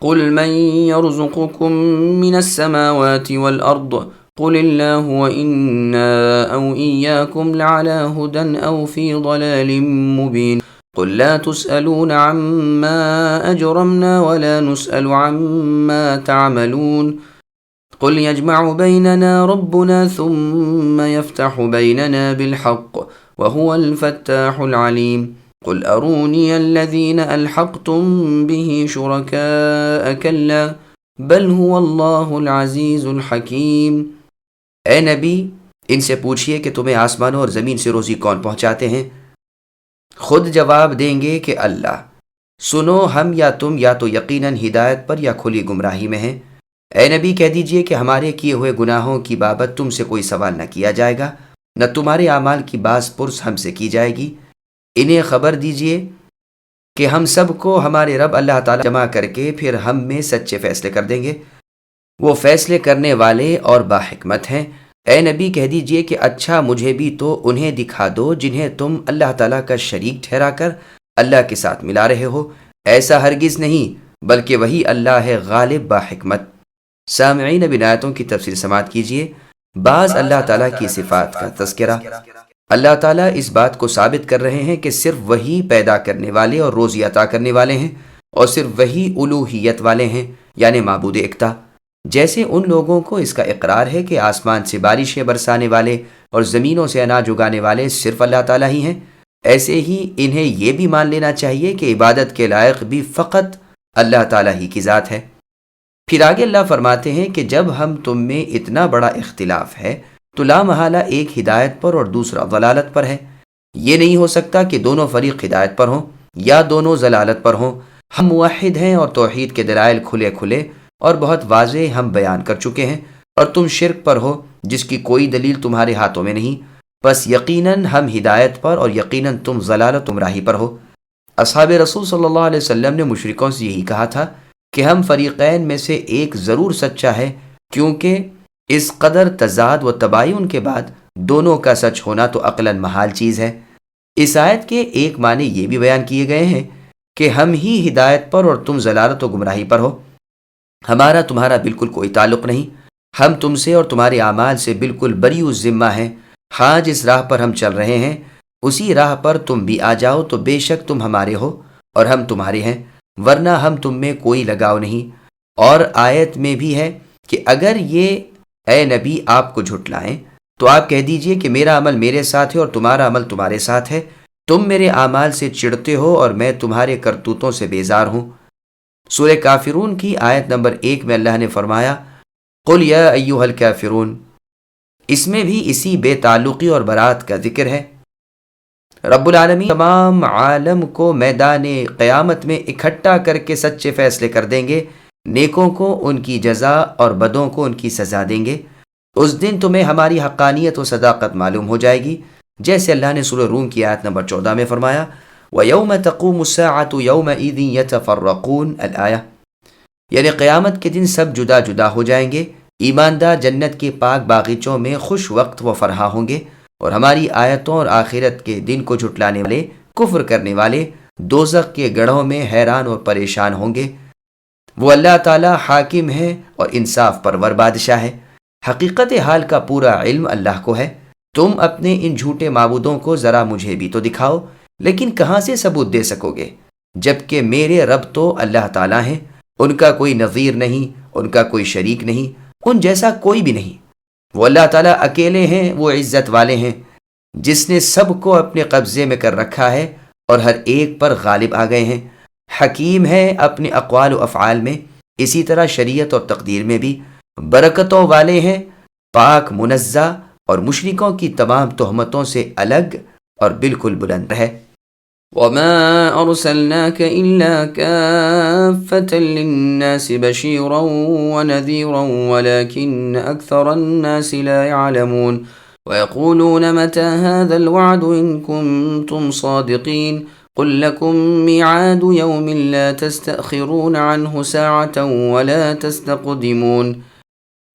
قل من يرزقكم من السماوات والأرض قل الله وإنا أو إياكم لعلى هدى أو في ضلال مبين قل لا تسألون عما أجرمنا ولا نسأل عما تعملون قل يجمع بيننا ربنا ثم يفتح بيننا بالحق وهو الفتاح العليم قل أروني الذين ألحقتم به شركاء كلا بل هو الله العزيز الحكيم۔ اے نبی، ان سے پوچھئے کہ تمہیں آسمانوں اور زمین سے روزی کون پہنچاتے ہیں؟ خود جواب دیں گے کہ اللہ۔ سنو، ہم یا تم یا تو یقیناً ہدایت پر یا کھلی گمراہی میں ہیں۔ اے نبی، کہہ دیجئے کہ ہمارے کیے ہوئے گناہوں کی بابت تم سے کوئی سوال نہ کیا جائے گا، نہ تمہارے اعمال کی باز پرس ہم سے کی جائے گی۔ انہیں خبر دیجئے کہ ہم سب کو ہمارے رب اللہ تعالی جمع کر کے پھر ہم میں سچے فیصلے کر دیں گے۔ وہ فیصلے کرنے والے اور باحکمت ہیں۔ اے نبی، کہہ دیجئے کہ اچھا مجھے بھی تو انہیں دکھا دو جنہیں تم اللہ تعالیٰ کا شریک ٹھہرا کر اللہ کے ساتھ ملا رہے ہو۔ ایسا ہرگز نہیں، بلکہ وہی اللہ ہے غالب باحکمت۔ سامعین، اب ان آیتوں کی تفسیر سماعت کیجئے۔ بعض اللہ تعالیٰ کی صفات کا تذکرہ۔ اللہ تعالیٰ اس بات کو ثابت کر رہے ہیں کہ صرف وہی پیدا کرنے والے اور روزی عطا کرنے والے ہیں، اور صرف وہی الوہیت والے ہیں، یعنی معبود یکتا۔ جیسے ان لوگوں کو اس کا اقرار ہے کہ آسمان سے بارشیں برسانے والے اور زمینوں سے اناج اگانے والے صرف اللہ تعالیٰ ہی ہیں، ایسے ہی انہیں یہ بھی مان لینا چاہیے کہ عبادت کے لائق بھی فقط اللہ تعالیٰ ہی کی ذات ہے۔ پھر آگے اللہ فرماتے ہیں کہ جب ہم تم میں اتنا بڑا اختلاف ہے تو لا محالہ ایک ہدایت پر اور دوسرا ضلالت پر ہے۔ یہ نہیں ہو سکتا کہ دونوں فریق ہدایت پر ہوں یا دونوں ضلالت پر ہوں۔ ہم موحد ہیں اور توحید کے دلائل کھلے کھلے اور بہت واضح ہم بیان کر چکے ہیں، اور تم شرک پر ہو جس کی کوئی دلیل تمہارے ہاتھوں میں نہیں۔ بس یقیناً ہم ہدایت پر اور یقیناً تم ضلالت گمراہی پر ہو۔ اصحاب رسول صلی اللہ علیہ وسلم نے مشرکوں سے یہی کہا تھا کہ ہم فریقین میں سے ایک ضرور سچا ہے، کیونکہ اس قدر تضاد و تباین کے بعد دونوں کا سچ ہونا تو عقلاً محال چیز ہے۔ اس آیت کے ایک معنی یہ بھی بیان کیے گئے ہیں کہ ہم ہی ہدایت پر اور تم ضلالت و گمراہی پر ہو۔ ہمارا تمہارا بالکل کوئی تعلق نہیں، ہم تم سے اور تمہارے اعمال سے بالکل بری الذمہ ہیں۔ ہاں، جس راہ پر ہم چل رہے ہیں اسی راہ پر تم بھی آ جاؤ تو بے شک تم ہمارے ہو اور ہم تمہارے ہیں، ورنہ ہم تم میں کوئی لگاؤ نہیں۔ اور آیت میں بھی ہے کہ اگر یہ اے نبی آپ کو جھٹلائیں تو آپ کہہ دیجئے کہ میرا عمل میرے ساتھ ہے اور تمہارا عمل تمہارے ساتھ ہے، تم میرے اعمال سے چڑھتے ہو اور میں تمہارے کرتوتوں سے بیزار ہوں۔ سورہ کافرون کی آیت نمبر 1 میں اللہ نے فرمایا قل یا ایھا الکافرون۔ اس میں بھی اسی بے تعلقی اور برات کا ذکر ہے۔ رب العالمین تمام عالم کو میدان قیامت میں اکٹھا کر کے سچے فیصلے کر دیں گے، نیکوں کو ان کی جزا اور بدوں کو ان کی سزا دیں گے۔ اس دن تمہیں ہماری حقانیت و صداقت معلوم ہو جائے گی، جیسے اللہ نے سورہ روم کی آیت نمبر 14 میں فرمایا وَيَوْمَ تَقُومُ السَّاعَةُ يَوْمَئِذٍ يَتَفَرَّقُونَ الآیہ، یعنی قیامت کے دن سب جدا جدا ہو جائیں گے۔ ایماندار جنت کے پاک باغیچوں میں خوش وقت و فرحاں ہوں گے، اور ہماری آیتوں اور آخرت کے دن کو جھٹلانے والے، کفر کرنے والے دوزخ کے گڑھوں میں حیران اور پریشان ہوں گے۔ وہ اللہ تعالی حاکم ہے اور انصاف پرور بادشاہ ہے۔ حقیقت حال کا پورا علم اللہ کو ہے۔ تم اپنے ان جھوٹے معبودوں کو ذرا مجھے بھی تو دکھاؤ، لیکن کہاں سے ثبوت دے سکو گے، جبکہ میرے رب تو اللہ تعالیٰ ہیں، ان کا کوئی نظیر نہیں، ان کا کوئی شریک نہیں، ان جیسا کوئی بھی نہیں۔ وہ اللہ تعالیٰ اکیلے ہیں، وہ عزت والے ہیں، جس نے سب کو اپنے قبضے میں کر رکھا ہے اور ہر ایک پر غالب آ گئے ہیں۔ حکیم ہے اپنے اقوال و افعال میں، اسی طرح شریعت اور تقدیر میں بھی۔ برکتوں والے ہیں، پاک منزہ اور مشرکوں کی تمام تہمتوں سے الگ اور بالکل بلند ہے۔ وما أرسلناك إلا كافة للناس بشيرا ونذيرا ولكن أكثر الناس لا يعلمون ويقولون متى هذا الوعد إن كنتم صادقين قل لكم ميعاد يوم لا تستأخرون عنه ساعة ولا تستقدمون۔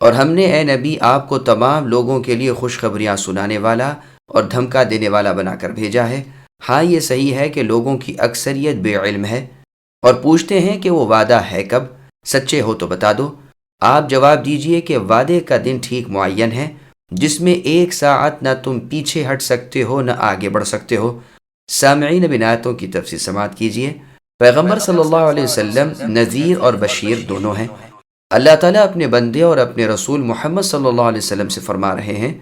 اور ہم نے اے نبی آپ کو تمام لوگوں کے لیے خوشخبریاں سنانے والا اور دھمکا دینے والا بنا کر بھیجا ہے۔ ہاں، یہ صحیح ہے کہ لوگوں کی اکثریت بے علم ہے اور پوچھتے ہیں کہ وہ وعدہ ہے کب، سچے ہو تو بتا دو۔ آپ جواب دیجئے کہ وعدے کا دن ٹھیک معین ہے جس میں 1 ساعت نہ تم پیچھے ہٹ سکتے ہو نہ آگے بڑھ سکتے ہو۔ سامعین اب ان آیتوں کی تفسیر سماعت کیجئے۔ پیغمبر صلی اللہ علیہ وسلم نذیر اور بشیر دونوں ہیں۔ اللہ تعالیٰ اپنے بندے اور اپنے رسول محمد صلی اللہ علیہ وسلم سے فرما رہے ہیں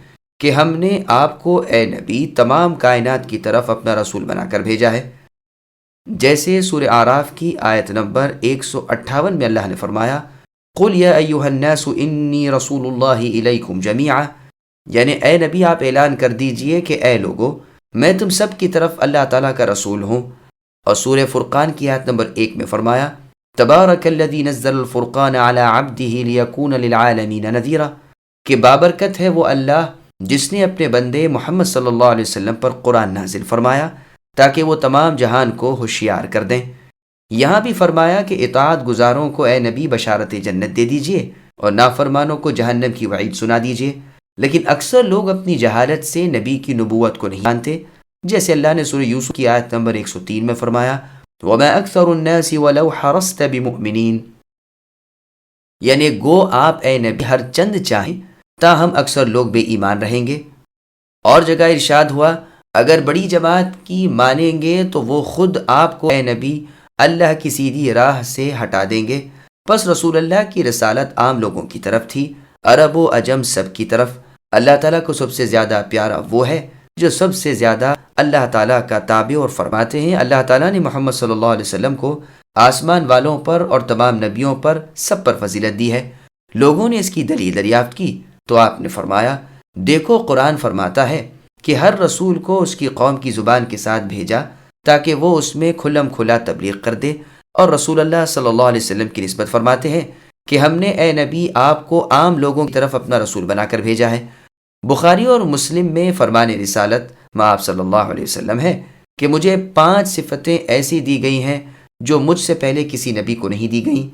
کہ ہم نے آپ کو اے نبی تمام کائنات کی طرف اپنا رسول بنا کر بھیجا ہے۔ جیسے سورہ اعراف کی آیت نمبر 158 میں اللہ نے فرمایا قُلْ يَا أَيُّهَا النَّاسُ إِنِّي رَسُولُ اللَّهِ إِلَيْكُمْ جَمِيعًا، یعنی اے نبی آپ اعلان کر دیجئے کہ اے لوگو میں تم سب کی طرف اللہ تعالیٰ کا رسول ہوں۔ اور سورہ فرقان کی آیت نمبر 1 میں فرمایا تبارک الذی نزل الفرقان علی عبدہ لیکون للعالمین نذیرا، کہ بابرکت ہے وہ اللہ جس نے اپنے بندے محمد صلی اللہ علیہ وسلم پر قرآن نازل فرمایا تاکہ وہ تمام جہان کو ہوشیار کر دیں۔ یہاں بھی فرمایا کہ اطاعت گزاروں کو اے نبی بشارت جنت دے دیجئے اور نافرمانوں کو جہنم کی وعید سنا دیجئے، لیکن اکثر لوگ اپنی جہالت سے نبی کی نبوت کو نہیں جانتے، جیسے اللہ نے سورہ یوسف کی آیت نمبر 103 میں فرمایا وَمَا أَكْثَرُ النَّاسِ وَلَوْ حَرَصْتَ بِمُؤْمِنِينَ، یعنی گو آپ اے نبی ہر چند چاہیں تاہم اکثر لوگ بے ایمان رہیں گے۔ اور جگہ ارشاد ہوا اگر بڑی جماعت کی مانیں گے تو وہ خود آپ کو اے نبی اللہ کی سیدھی راہ سے ہٹا دیں گے۔ پس رسول اللہ کی رسالت عام لوگوں کی طرف تھی، عرب و عجم سب کی طرف۔ اللہ تعالیٰ کو سب سے زیادہ پیارا وہ ہے جو سب سے زیادہ اللہ تعالیٰ کا تابع اور فرماتے ہیں۔ اللہ تعالیٰ نے محمد صلی اللہ علیہ وسلم کو آسمان والوں پر اور تمام نبیوں پر سب پر فضیلت دی ہے۔ لوگوں نے اس کی دلیل دریافت کی تو آپ نے فرمایا دیکھو قرآن فرماتا ہے کہ ہر رسول کو اس کی قوم کی زبان کے ساتھ بھیجا تاکہ وہ اس میں کھلم کھلا تبلیغ کر دے، اور رسول اللہ صلی اللہ علیہ وسلم کی نسبت فرماتے ہیں کہ ہم نے اے نبی آپ کو عام لوگوں کی طرف اپنا رسول بنا کر بھیجا ہے۔ بخاری اور مسلم میں فرمان رسالت مآب صلی اللہ علیہ وسلم ہے کہ مجھے 5 صفتیں ایسی دی گئی ہیں جو مجھ سے پہلے کسی نبی کو نہیں دی گئیں۔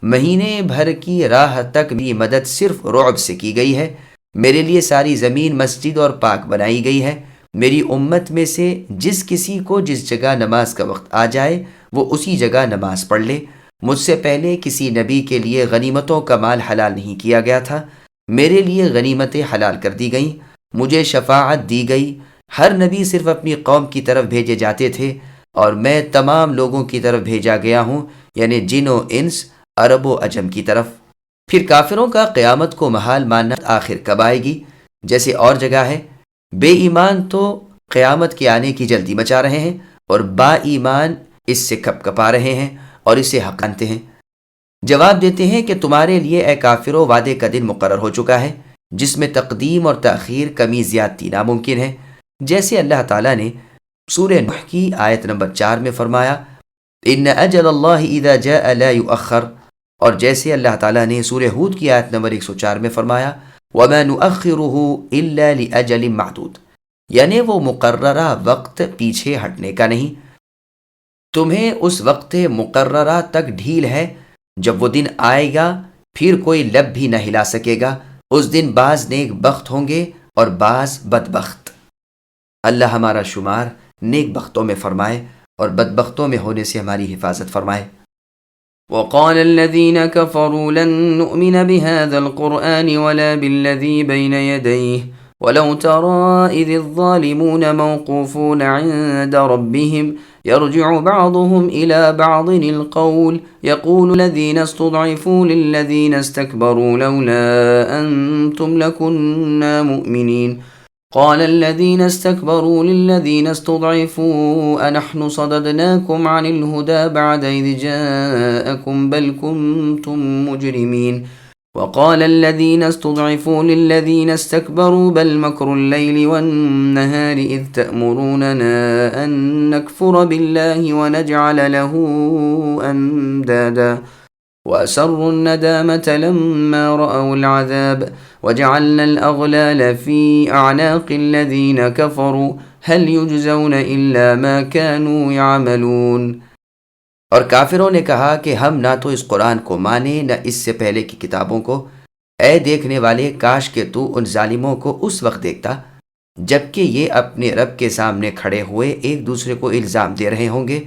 مہینے بھر کی راہ تک بھی مدد صرف رعب سے کی گئی ہے۔ میرے لیے ساری زمین مسجد اور پاک بنائی گئی ہے۔ میری امت میں سے جس کسی کو جس جگہ نماز کا وقت آ جائے وہ اسی جگہ نماز پڑھ لے۔ مجھ سے پہلے کسی نبی کے لیے غنیمتوں کا مال حلال نہیں کیا گیا تھا، میرے لیے غنیمتیں حلال کر دی گئیں۔ مجھے شفاعت دی گئی۔ ہر نبی صرف اپنی قوم کی طرف بھیجے جاتے تھے اور میں تمام لوگوں کی طرف بھیجا گیا ہوں، یعنی جن و انس، عرب و عجم کی طرف۔ پھر کافروں کا قیامت کو محال ماننا آخر کب آئے گی؟ جیسے اور جگہ ہے بے ایمان تو قیامت کے آنے کی جلدی مچا رہے ہیں اور با ایمان اس سے کپ کپا رہے ہیں اور اسے حق مانتے ہیں۔ جواب دیتے ہیں کہ تمہارے لیے اے کافروں وعدے کا دن مقرر ہو چکا ہے جس میں تقدیم اور تاخیر کمی زیادتی ناممکن ہے، جیسے اللہ تعالیٰ نے سورہ نوح کی آیت نمبر 4 میں فرمایا ان اجل اللہ اذا جاء لا یؤخر، اور جیسے اللہ تعالیٰ نے سورہ ہود کی آیت نمبر 104 میں فرمایا وما نؤخره الا لاجل معدود، یعنی وہ مقررہ وقت پیچھے ہٹنے کا نہیں، تمہیں اس وقت مقررہ تک ڈھیل ہے جب وہ دن آئے گا پھر کوئی لب بھی نہ ہلا سکے گا۔ اس دن بعض نیک بخت ہوں گے اور بعض بدبخت۔ اللہ ہمارا شمار نیک بختوں میں فرمائے اور بدبختوں میں ہونے سے ہماری حفاظت فرمائے۔ وقال الذين كفروا لن نؤمن بهذا القرآن ولا بالذي بين يديه ولو ترى إذ الظالمون موقوفون عند ربهم يرجع بعضهم إلى بعض القول يقول الذين استضعفوا للذين استكبروا لولا أنتم لكنا مؤمنين قال الذين استكبروا للذين استضعفوا أنحن صددناكم عن الهدى بعد إذ جاءكم بل كنتم مجرمين وقال الذين استضعفوا للذين استكبروا بل مكر الليل والنهار إذ تأمروننا أن نكفر بالله ونجعل له أندادا وأسروا الندامة لما رأوا العذاب وجعلنا الأغلال في أعناق الذين كفروا هل يجزون إلا ما كانوا يعملون۔ اور کافروں نے کہا کہ ہم نہ تو اس قرآن کو مانیں نہ اس سے پہلے کی کتابوں کو۔ اے دیکھنے والے کاش کہ تو ان ظالموں کو اس وقت دیکھتا جبکہ یہ اپنے رب کے سامنے کھڑے ہوئے ایک دوسرے کو الزام دے رہے ہوں گے۔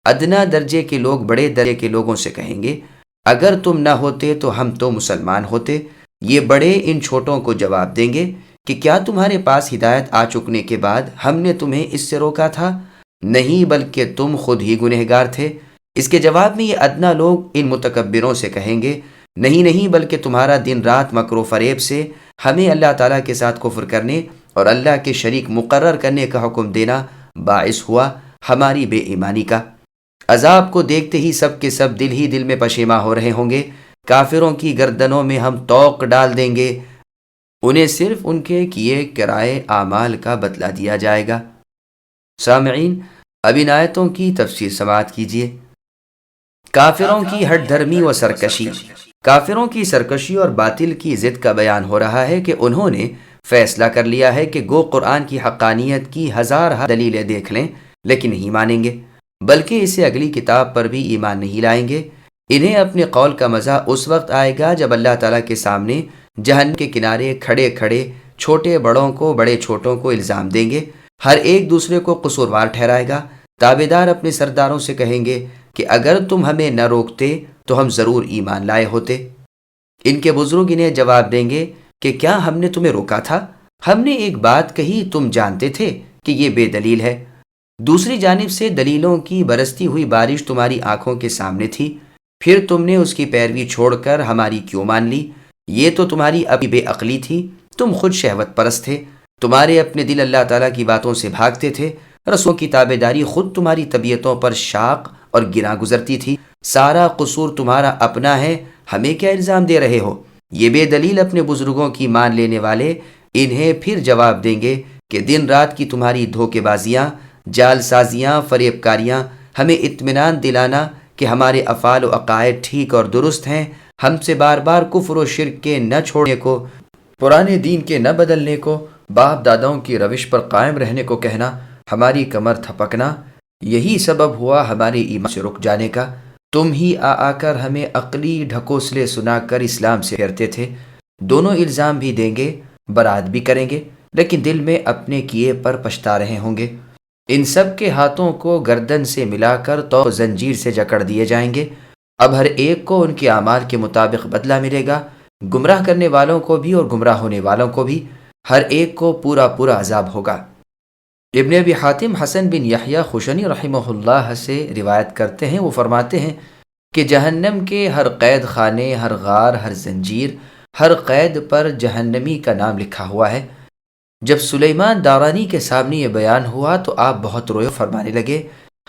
ادنا درجے کے لوگ بڑے درجے کے لوگوں سے کہیں گے اگر تم نہ ہوتے تو ہم تو مسلمان ہوتے۔ یہ بڑے ان چھوٹوں کو جواب دیں گے کہ کیا تمہارے پاس ہدایت آ چکنے کے بعد ہم نے تمہیں اس سے روکا تھا؟ نہیں، بلکہ تم خود ہی گنہگار تھے۔ اس کے جواب میں یہ ادنا لوگ ان متکبروں سے کہیں گے، نہیں نہیں، بلکہ تمہارا دن رات مکر و فریب سے ہمیں اللہ تعالیٰ کے ساتھ کفر کرنے اور اللہ کے شریک مقرر کرنے کا حکم دینا باعث ہوا ہماری بے ایمانی کا۔ عذاب کو دیکھتے ہی سب کے سب دل ہی دل میں پشیماں ہو رہے ہوں گے۔ کافروں کی گردنوں میں ہم طوق ڈال دیں گے، انہیں صرف ان کے کیے کرائے اعمال کا بدلہ دیا جائے گا۔ سامعین، اب ان آیتوں کی تفسیر سماعت کیجیے۔ کافروں کی ہٹ دھرمی و سرکشی۔ کافروں کی سرکشی اور باطل کی ضد کا بیان ہو رہا ہے کہ انہوں نے فیصلہ کر لیا ہے کہ گو قرآن کی حقانیت کی ہزار دلیلیں دیکھ لیں لیکن نہیں مانیں گے، بلکہ اسے اگلی کتاب پر بھی ایمان نہیں لائیں گے۔ انہیں اپنے قول کا مزہ اس وقت آئے گا جب اللہ تعالیٰ کے سامنے جہنم کے کنارے کھڑے کھڑے چھوٹے بڑوں کو بڑے چھوٹوں کو الزام دیں گے، ہر ایک دوسرے کو قصوروار ٹھہرائے گا۔ تابعدار اپنے سرداروں سے کہیں گے کہ اگر تم ہمیں نہ روکتے تو ہم ضرور ایمان لائے ہوتے۔ ان کے بزرگ انہیں جواب دیں گے کہ کیا ہم نے تمہیں روکا تھا؟ ہم نے ایک بات کہی، تم جانتے تھے کہ یہ بے دلیل ہے۔ دوسری جانب سے دلیلوں کی برستی ہوئی بارش تمہاری آنکھوں کے سامنے تھی، پھر تم نے اس کی پیروی چھوڑ کر ہماری کیوں مان لی؟ یہ تو تمہاری ابھی بے عقلی تھی، تم خود شہوت پرست تھے، تمہارے اپنے دل اللہ تعالیٰ کی باتوں سے بھاگتے تھے، رسولوں کی تابع داری خود تمہاری طبیعتوں پر شاق اور گراں گزرتی تھی۔ سارا قصور تمہارا اپنا ہے، ہمیں کیا الزام دے رہے ہو؟ یہ بے دلیل اپنے بزرگوں کی مان لینے والے انہیں پھر جواب دیں گے کہ دن رات کی تمہاری دھوکے بازیاں، جال سازیاں، فریب کاریاں ہمیں اطمینان دلانا کہ ہمارے افعال و عقائد ٹھیک اور درست ہیں، ہم سے بار بار کفر و شرک کے نہ چھوڑنے کو، پرانے دین کے نہ بدلنے کو، باپ داداؤں کی روش پر قائم رہنے کو کہنا، ہماری کمر تھپکنا، یہی سبب ہوا ہمارے ایمان سے رک جانے کا۔ تم ہی آ کر ہمیں عقلی ڈھکوسلے سنا کر اسلام سے پھیرتے تھے۔ دونوں الزام بھی دیں گے، برات بھی کریں گے، لیکن دل میں اپنے کیے پر پچھتا رہے ہوں گے۔ ان سب کے ہاتھوں کو گردن سے ملا کر تو زنجیر سے جکڑ دیے جائیں گے۔ اب ہر ایک کو ان کے اعمال کے مطابق بدلہ ملے گا، گمراہ کرنے والوں کو بھی اور گمراہ ہونے والوں کو بھی، ہر ایک کو پورا پورا عذاب ہوگا۔ ابن ابی حاتم حسن بن یحییٰ خوشنی رحمہ اللہ سے روایت کرتے ہیں، وہ فرماتے ہیں کہ جہنم کے ہر قید خانے، ہر غار، ہر زنجیر، ہر قید پر جہنمی کا نام لکھا ہوا ہے۔ جب سلیمان دارانی کے سامنے یہ بیان ہوا تو آپ بہت روئے، فرمانے لگے،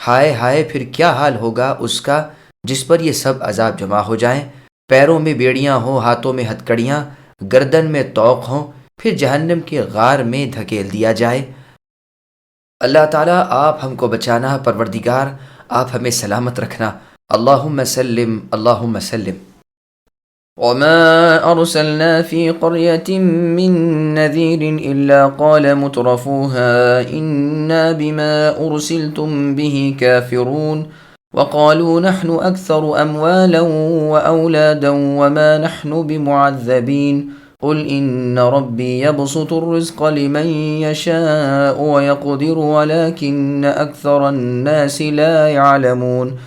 ہائے ہائے، پھر کیا حال ہوگا اس کا جس پر یہ سب عذاب جمع ہو جائیں، پیروں میں بیڑیاں ہوں، ہاتھوں میں ہتکڑیاں، گردن میں طوق ہوں، پھر جہنم کے غار میں دھکیل دیا جائے۔ اللہ تعالیٰ آپ ہم کو بچانا، پروردگار آپ ہمیں سلامت رکھنا، اللہم سلم اللہم سلم۔ وما أرسلنا في قرية من نذير إلا قال مترفوها إنا بما أرسلتم به كافرون وقالوا نحن أكثر أموالا وأولادا وما نحن بمعذبين قل إن ربي يبسط الرزق لمن يشاء ويقدر ولكن أكثر الناس لا يعلمون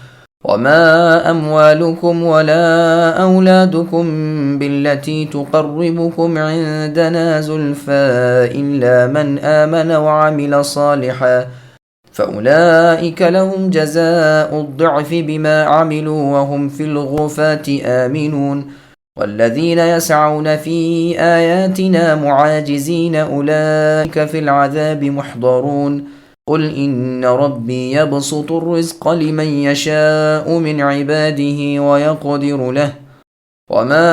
وما أموالكم ولا أولادكم بالتي تقربكم عندنا زلفى إلا من آمن وعمل صالحا فأولئك لهم جزاء الضعف بما عملوا وهم في الغرفات آمنون والذين يسعون في آياتنا معاجزين أولئك في العذاب محضرون قل إن ربي يبسط الرزق لمن يشاء من عباده ويقدر له وما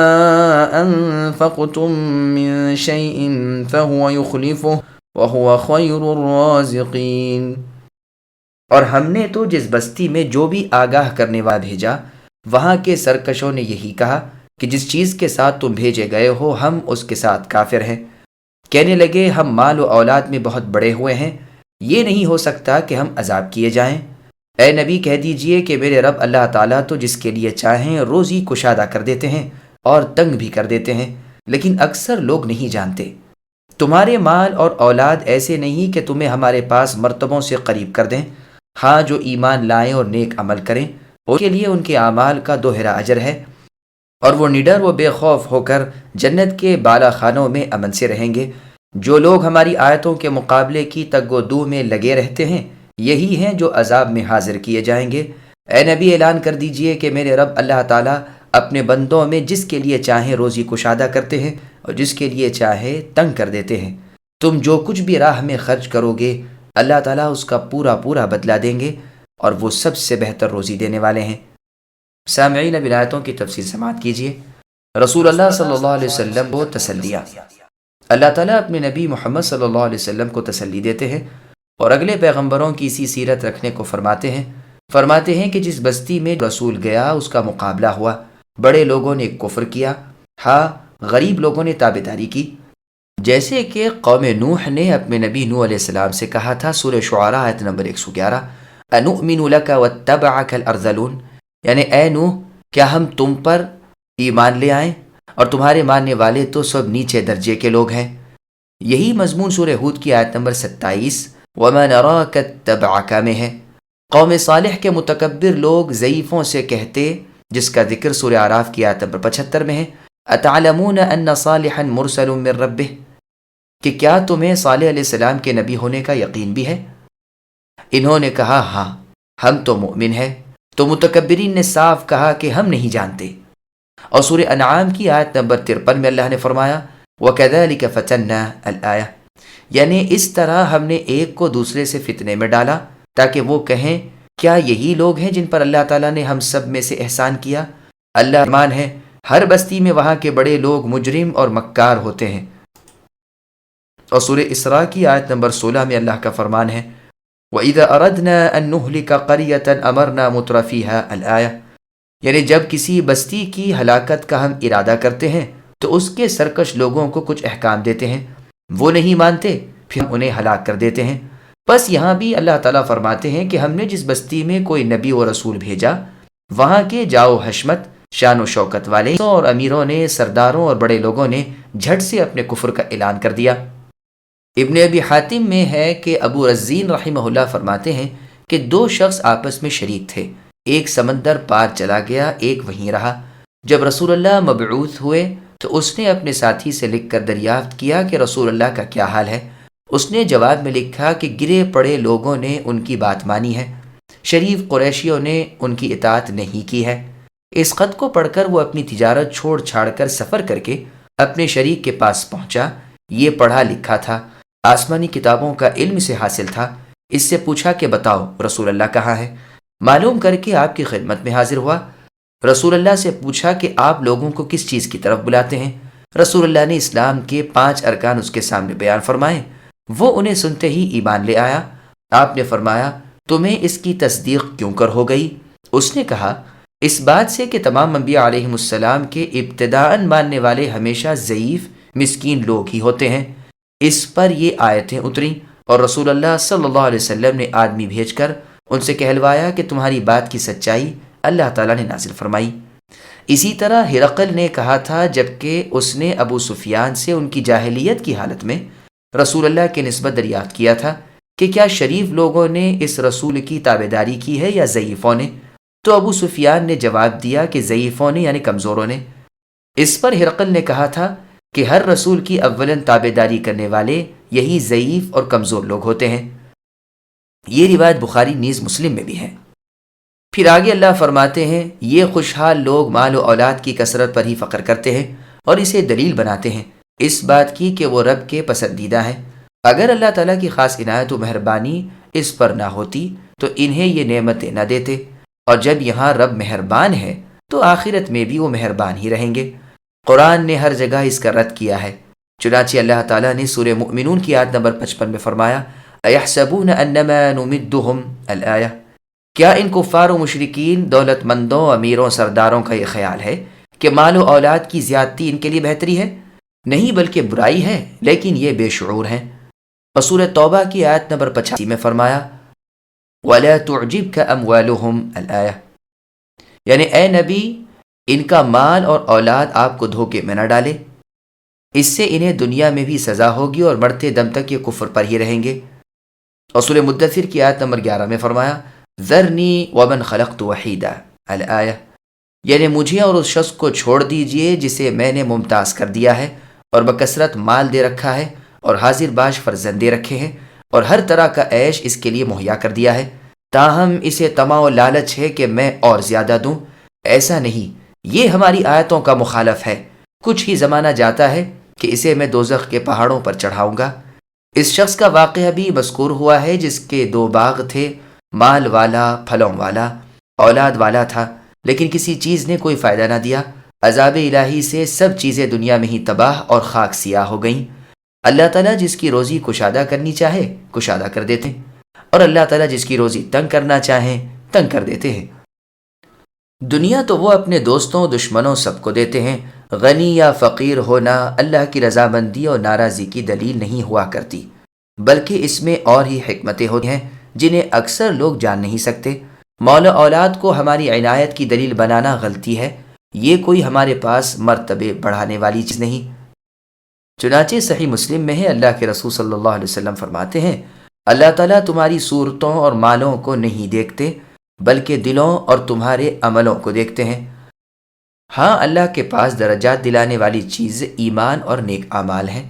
أنفقتم من شيء فهو يخلفه وهو خير الرازقين۔ اور ہم نے تو جس بستی میں جو بھی آگاہ کرنے والا بھیجا، وہاں کے سرکشوں نے یہی کہا کہ جس چیز کے ساتھ تم بھیجے گئے ہو ہم اس کے ساتھ کافر ہیں۔ کہنے لگے ہم مال و اولاد میں بہت بڑے ہوئے ہیں، یہ نہیں ہو سکتا کہ ہم عذاب کیے جائیں۔ اے نبی کہہ دیجئے کہ میرے رب اللہ تعالیٰ تو جس کے لیے چاہیں روزی کشادہ کر دیتے ہیں اور تنگ بھی کر دیتے ہیں، لیکن اکثر لوگ نہیں جانتے۔ تمہارے مال اور اولاد ایسے نہیں کہ تمہیں ہمارے پاس مرتبوں سے قریب کر دیں، ہاں جو ایمان لائیں اور نیک عمل کریں ان کے لیے ان کے اعمال کا دوہرا اجر ہے، اور وہ نڈر و بے خوف ہو کر جنت کے بالا خانوں میں امن سے رہیں گے۔ جو لوگ ہماری آیتوں کے مقابلے کی تگ و دو میں لگے رہتے ہیں یہی ہیں جو عذاب میں حاضر کیے جائیں گے۔ اے نبی اعلان کر دیجئے کہ میرے رب اللہ تعالیٰ اپنے بندوں میں جس کے لیے چاہیں روزی کشادہ کرتے ہیں اور جس کے لیے چاہے تنگ کر دیتے ہیں۔ تم جو کچھ بھی راہ میں خرچ کرو گے اللہ تعالیٰ اس کا پورا پورا بدلہ دیں گے اور وہ سب سے بہتر روزی دینے والے ہیں۔ سامعین اب آیتوں کی تفسیر سماعت کیجیے۔ رسول اللہ صلی اللہ علیہ وسلم کو تسلیہ۔ اللہ تعالیٰ اپنے نبی محمد صلی اللہ علیہ وسلم کو تسلی دیتے ہیں اور اگلے پیغمبروں کی اسی سیرت رکھنے کو فرماتے ہیں کہ جس بستی میں رسول گیا اس کا مقابلہ ہوا، بڑے لوگوں نے کفر کیا، ہاں غریب لوگوں نے تابعداری کی، جیسے کہ قوم نوح نے اپنے نبی نوح علیہ السلام سے کہا تھا۔ سورہ شعراء آیت نمبر 111، انؤمن لک واتبعک الارذلون، یعنی اے نوح کیا ہم تم پر ایمان لے آئیں اور تمہارے ماننے والے تو سب نیچے درجے کے لوگ ہیں۔ یہی مضمون سورہ ہود کی آیت نمبر 27 وَمَا نَرَاكَ اتَّبَعَكَ میں ہے۔ قوم صالح کے متکبر لوگ ضعیفوں سے کہتے، جس کا ذکر سورہ اعراف کی آیت نمبر 75 میں ہے، اَتَعْلَمُونَ أَنَّ صَالِحًا مُرْسَلٌ مِّن رَبِّهِ، کہ کیا تمہیں صالح علیہ السلام کے نبی ہونے کا یقین بھی ہے؟ انہوں نے کہا ہاں ہم تو مؤمن ہیں، تو متکبرین نے صاف کہا کہ ہم نہیں جانتے۔ اور سورہ انعام کی آیت نمبر 53 میں اللہ نے فرمایا وَكَذَلِكَ فَتَنَّا الْآيَةِ، یعنی اس طرح ہم نے ایک کو دوسرے سے فتنے میں ڈالا تاکہ وہ کہیں کیا یہی لوگ ہیں جن پر اللہ تعالیٰ نے ہم سب میں سے احسان کیا؟ اللہ رحمان ہے، ہر بستی میں وہاں کے بڑے لوگ مجرم اور مکار ہوتے ہیں۔ اور سورہ اسراء کی آیت نمبر 16 میں اللہ کا فرمان ہے وَإِذَا أَرَدْنَا أَن نُهْلِكَ قَرْيَةً أَمَرْنَا مُتْرَ فِيهَا الْآيَةِ، یعنی جب کسی بستی کی ہلاکت کا ہم ارادہ کرتے ہیں تو اس کے سرکش لوگوں کو کچھ احکام دیتے ہیں، وہ نہیں مانتے پھر انہیں ہلاک کر دیتے ہیں۔ بس یہاں بھی اللہ تعالیٰ فرماتے ہیں کہ ہم نے جس بستی میں کوئی نبی و رسول بھیجا وہاں کے جاؤ حشمت شان و شوکت والے اور امیروں نے، سرداروں اور بڑے لوگوں نے جھٹ سے اپنے کفر کا اعلان کر دیا۔ ابن ابی حاتم میں ہے کہ ابو رزین رحمہ اللہ فرماتے ہیں کہ دو شخص آپس میں شریک تھے، ایک سمندر پار چلا گیا، ایک وہیں رہا۔ جب رسول اللہ مبعوث ہوئے تو اس نے اپنے ساتھی سے لکھ کر دریافت کیا کہ رسول اللہ کا کیا حال ہے؟ اس نے جواب میں لکھا کہ گرے پڑے لوگوں نے ان کی بات مانی ہے، شریف قریشیوں نے ان کی اطاعت نہیں کی ہے۔ اس خط کو پڑھ کر وہ اپنی تجارت چھوڑ چھاڑ کر سفر کر کے اپنے شریک کے پاس پہنچا۔ یہ پڑھا لکھا تھا، آسمانی کتابوں کا علم سے حاصل تھا۔ اس سے پوچھا کہ بتاؤ رسول اللہ کہاں ہے؟ معلوم کر کے آپ کی خدمت میں حاضر ہوا۔ رسول اللہ سے پوچھا کہ آپ لوگوں کو کس چیز کی طرف بلاتے ہیں؟ رسول اللہ نے اسلام کے 5 ارکان اس کے سامنے بیان فرمائے۔ وہ انہیں سنتے ہی ایمان لے آیا۔ آپ نے فرمایا تمہیں اس کی تصدیق کیوں کر ہو گئی؟ اس نے کہا اس بات سے کہ تمام انبیاء علیہم السلام کے ابتداءً ماننے والے ہمیشہ ضعیف مسکین لوگ ہی ہوتے ہیں۔ اس پر یہ آیتیں اتریں اور رسول اللہ صلی اللہ علیہ وسلم نے آدمی بھیج کر ان سے کہلوایا کہ تمہاری بات کی سچائی اللہ تعالیٰ نے نازل فرمائی۔ اسی طرح ہرقل نے کہا تھا جبکہ اس نے ابو سفیان سے ان کی جاہلیت کی حالت میں رسول اللہ کی نسبت دریافت کیا تھا کہ کیا شریف لوگوں نے اس رسول کی تابعداری کی ہے یا ضعیفوں نے؟ تو ابو سفیان نے جواب دیا کہ ضعیفوں نے یعنی کمزوروں نے۔ اس پر ہرقل نے کہا تھا کہ ہر رسول کی اولاً تابعداری کرنے والے یہی ضعیف اور کمزور لوگ ہوتے ہیں۔ یہ روایت بخاری نیز مسلم میں بھی ہے۔ پھر آگے اللہ فرماتے ہیں یہ خوشحال لوگ مال و اولاد کی کثرت پر ہی فخر کرتے ہیں اور اسے دلیل بناتے ہیں اس بات کی کہ وہ رب کے پسندیدہ ہیں۔ اگر اللہ تعالیٰ کی خاص عنایت و مہربانی اس پر نہ ہوتی تو انہیں یہ نعمتیں نہ دیتے، اور جب یہاں رب مہربان ہے تو آخرت میں بھی وہ مہربان ہی رہیں گے۔ قرآن نے ہر جگہ اس کا رد کیا ہے، چنانچہ اللہ تعالیٰ نے سورہ مؤمنون کی آیت نمبر 55 میں فرمایا اَيَحْسَبُونَ أَنَّمَا نُمِدُّهُمْ الْآيَةِ، کیا ان کفار و مشرکین، دولت مندوں، امیروں، سرداروں کا یہ خیال ہے کہ مال و اولاد کی زیادتی ان کے لیے بہتری ہے؟ نہیں بلکہ برائی ہے، لیکن یہ بے شعور ہیں۔ اور سورہ توبہ کی آیت نمبر 85 میں فرمایا وَلَا تُعْجِبْكَ أَمْوَالُهُمْ الْآيَةِ، یعنی اے نبی ان کا مال اور اولاد آپ کو دھوکے میں نہ ڈالے، اس سے انہیں دنیا میں بھی سزا ہوگی اور مرتے دم تک یہ کفر پر ہی رہیں گے۔ اور سورہ مدثر کی آیت نمبر 11 میں فرمایا ذرنی ومن خلقت وحیدا الآیہ، یعنی مجھے اور اس شخص کو چھوڑ دیجئے جسے میں نے ممتاز کر دیا ہے اور بکثرت مال دے رکھا ہے اور حاضر باش فرزند دے رکھے ہیں اور ہر طرح کا عیش اس کے لیے مہیا کر دیا ہے، تاہم اسے طمع و لالچ ہے کہ میں اور زیادہ دوں۔ ایسا نہیں، یہ ہماری آیتوں کا مخالف ہے۔ کچھ ہی زمانہ جاتا ہے کہ اسے میں دوزخ کے پہاڑوں پر چڑھاؤں گا۔ اس شخص کا واقعہ بھی مذکور ہوا ہے جس کے 2 باغ تھے، مال والا، پھلوں والا، اولاد والا تھا، لیکن کسی چیز نے کوئی فائدہ نہ دیا۔ عذاب الہی سے سب چیزیں دنیا میں ہی تباہ اور خاک سیاہ ہو گئیں۔ اللہ تعالیٰ جس کی روزی کشادہ کرنی چاہے کشادہ کر دیتے ہیں، اور اللہ تعالیٰ جس کی روزی تنگ کرنا چاہیں تنگ کر دیتے ہیں۔ دنیا تو وہ اپنے دوستوں دشمنوں سب کو دیتے ہیں، غنی یا فقیر ہونا اللہ کی رضامندی اور ناراضی کی دلیل نہیں ہوا کرتی، بلکہ اس میں اور ہی حکمتیں ہوتی ہیں جنہیں اکثر لوگ جان نہیں سکتے۔ مولا اولاد کو ہماری عنایت کی دلیل بنانا غلطی ہے، یہ کوئی ہمارے پاس مرتبے بڑھانے والی چیز نہیں۔ چنانچہ صحیح مسلم میں ہے، اللہ کے رسول صلی اللہ علیہ وسلم فرماتے ہیں، اللہ تعالیٰ تمہاری صورتوں اور مالوں کو نہیں دیکھتے بلکہ دلوں اور تمہارے عملوں کو دیکھتے ہیں۔ ہاں، اللہ کے پاس درجات دلانے والی چیز ایمان اور نیک اعمال ہیں۔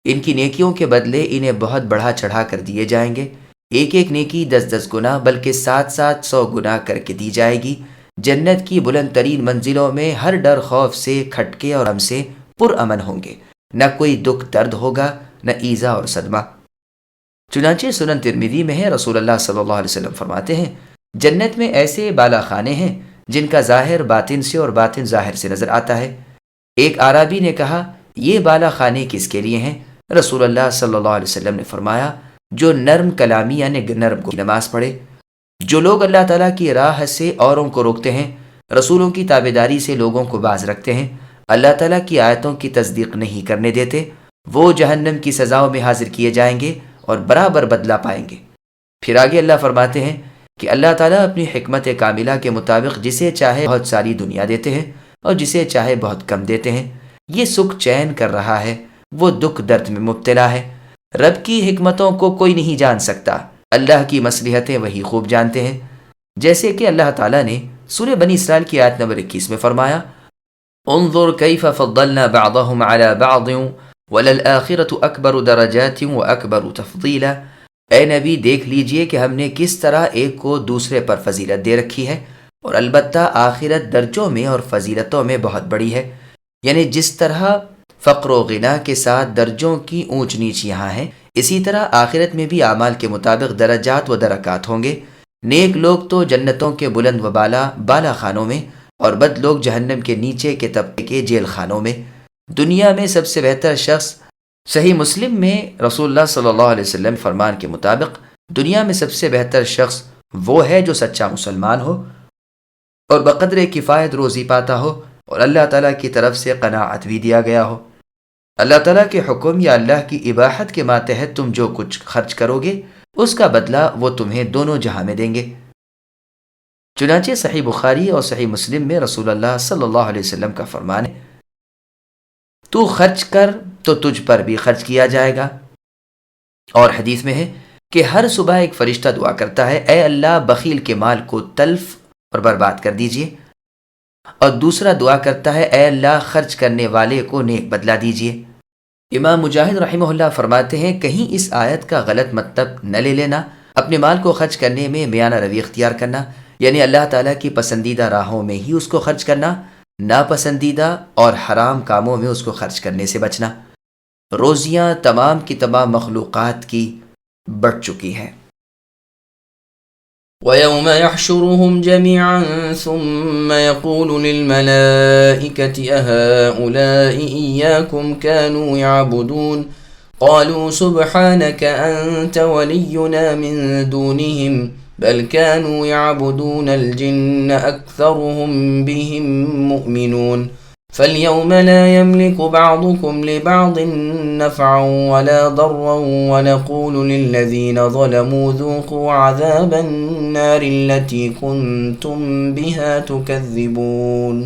ان کی نیکیوں کے بدلے انہیں بہت بڑھا چڑھا کر دیے جائیں گے، ایک ایک نیکی 10 گنا بلکہ 100 گنا کر کے دی جائے گی۔ جنت کی بلند ترین منزلوں میں ہر ڈر خوف سے، کھٹکے اور غم سے پرامن ہوں گے، نہ کوئی دکھ درد ہوگا، نہ ایذا اور صدمہ۔ چنانچہ سنن ترمذی میں ہے، رسول اللہ صلی اللہ علیہ وسلم فرماتے ہیں، جنت میں ایسے بالا خانے ہیں جن کا ظاہر باطن سے اور باطن ظاہر سے نظر آتا ہے۔ ایک اعرابی نے کہا، یہ بالا خانے کس کے لیے ہیں؟ رسول اللہ صلی اللہ علیہ وسلم نے فرمایا، جو نرم کلامی یعنی نرم کو نماز پڑھے، جو لوگ اللہ تعالیٰ کی راہ سے اوروں کو روکتے ہیں، رسولوں کی تابعداری سے لوگوں کو باز رکھتے ہیں، اللہ تعالیٰ کی آیتوں کی تصدیق نہیں کرنے دیتے، وہ جہنم کی سزاؤں میں حاضر کیے جائیں گے اور برابر بدلہ پائیں گے۔ پھر آگے اللہ فرماتے ہیں کہ اللہ تعالیٰ اپنی حکمت کاملہ کے مطابق جسے چاہے بہت ساری دنیا دیتے ہیں اور جسے چاہے بہت کم دیتے ہیں۔ یہ سکھ چین کر رہا ہے، وہ دکھ درد میں مبتلا ہے۔ رب کی حکمتوں کو کوئی نہیں جان سکتا، اللہ کی مصلحتیں وہی خوب جانتے ہیں۔ جیسے کہ اللہ تعالیٰ نے سورہ بنی اسرائیل کی آیت نمبر 21 میں فرمایا، انظر کیف فضلنا بعضهم على بعض وللآخرة اکبر درجات واکبر تفضیلا۔ اے نبی، دیکھ لیجئے کہ ہم نے کس طرح ایک کو دوسرے پر فضیلت دے رکھی ہے، اور البتہ آخرت درجوں میں اور فضیلتوں میں بہت بڑی ہے۔ یعنی جس طرح فقر و غنا کے ساتھ درجوں کی اونچ نیچ یہاں ہے، اسی طرح آخرت میں بھی اعمال کے مطابق درجات و درکات ہوں گے۔ نیک لوگ تو جنتوں کے بلند و بالا خانوں میں، اور بد لوگ جہنم کے نیچے کے طبقے کے جیل خانوں میں۔ دنیا میں سب سے بہتر شخص، صحیح مسلم میں رسول اللہ صلی اللہ علیہ وسلم فرمان کے مطابق، دنیا میں سب سے بہتر شخص وہ ہے جو سچا مسلمان ہو اور بقدر کفایت روزی پاتا ہو اور اللہ تعالیٰ کی طرف سے قناعت بھی دیا گیا ہو۔ اللہ تعالیٰ کے حکم یا اللہ کی اباحت کے ماتحت تم جو کچھ خرچ کرو گے، اس کا بدلہ وہ تمہیں دونوں جہاں میں دیں گے۔ چنانچہ صحیح بخاری اور صحیح مسلم میں رسول اللہ صلی اللہ علیہ وسلم کا فرمان ہے، تو خرچ کر تو تجھ پر بھی خرچ کیا جائے گا۔ اور حدیث میں ہے کہ ہر صبح ایک فرشتہ دعا کرتا ہے، اے اللہ بخیل کے مال کو تلف اور برباد کر دیجئے، اور دوسرا دعا کرتا ہے، اے اللہ خرچ کرنے والے کو نیک بدلہ دیجئے۔ امام مجاہد رحمہ اللہ فرماتے ہیں، کہیں اس آیت کا غلط مطلب نہ لے لینا، اپنے مال کو خرچ کرنے میں میانہ روی اختیار کرنا، یعنی اللہ تعالیٰ کی پسندیدہ راہوں میں ہی اس کو خرچ کرنا، ناپسندیدہ اور حرام کاموں میں اس کو خرچ کرنے سے بچنا۔ روزیاں تمام کی تمام مخلوقات کی بڑھ چکی ہیں۔ وَيَوْمَ يَحْشُرُهُمْ جَمِيعًا ثُمَّ يَقُولُ لِلْمَلَائِكَةِ أَهَؤُلَاءِ إِيَّاكُمْ كَانُوا يَعْبُدُونَ قَالُوا سُبْحَانَكَ أَنْتَ وَلِيُّنَا مِنْ دُونِهِمْ بَلْ كَانُوا يَعْبُدُونَ الْجِنَّ أَكْثَرُهُمْ بِهِمْ مُؤْمِنُونَ فَالْيَوْمَ لَا يَمْلِكُ بَعْضُكُمْ لِبَعْضٍ نَفْعًا وَلَا ضَرًّا وَنَقُولُ لِلَّذِينَ ظَلَمُوا ذُوقُوا عَذَابَ النَّارِ الَّتِي كُنْتُمْ بِهَا تُكَذِّبُونَ۔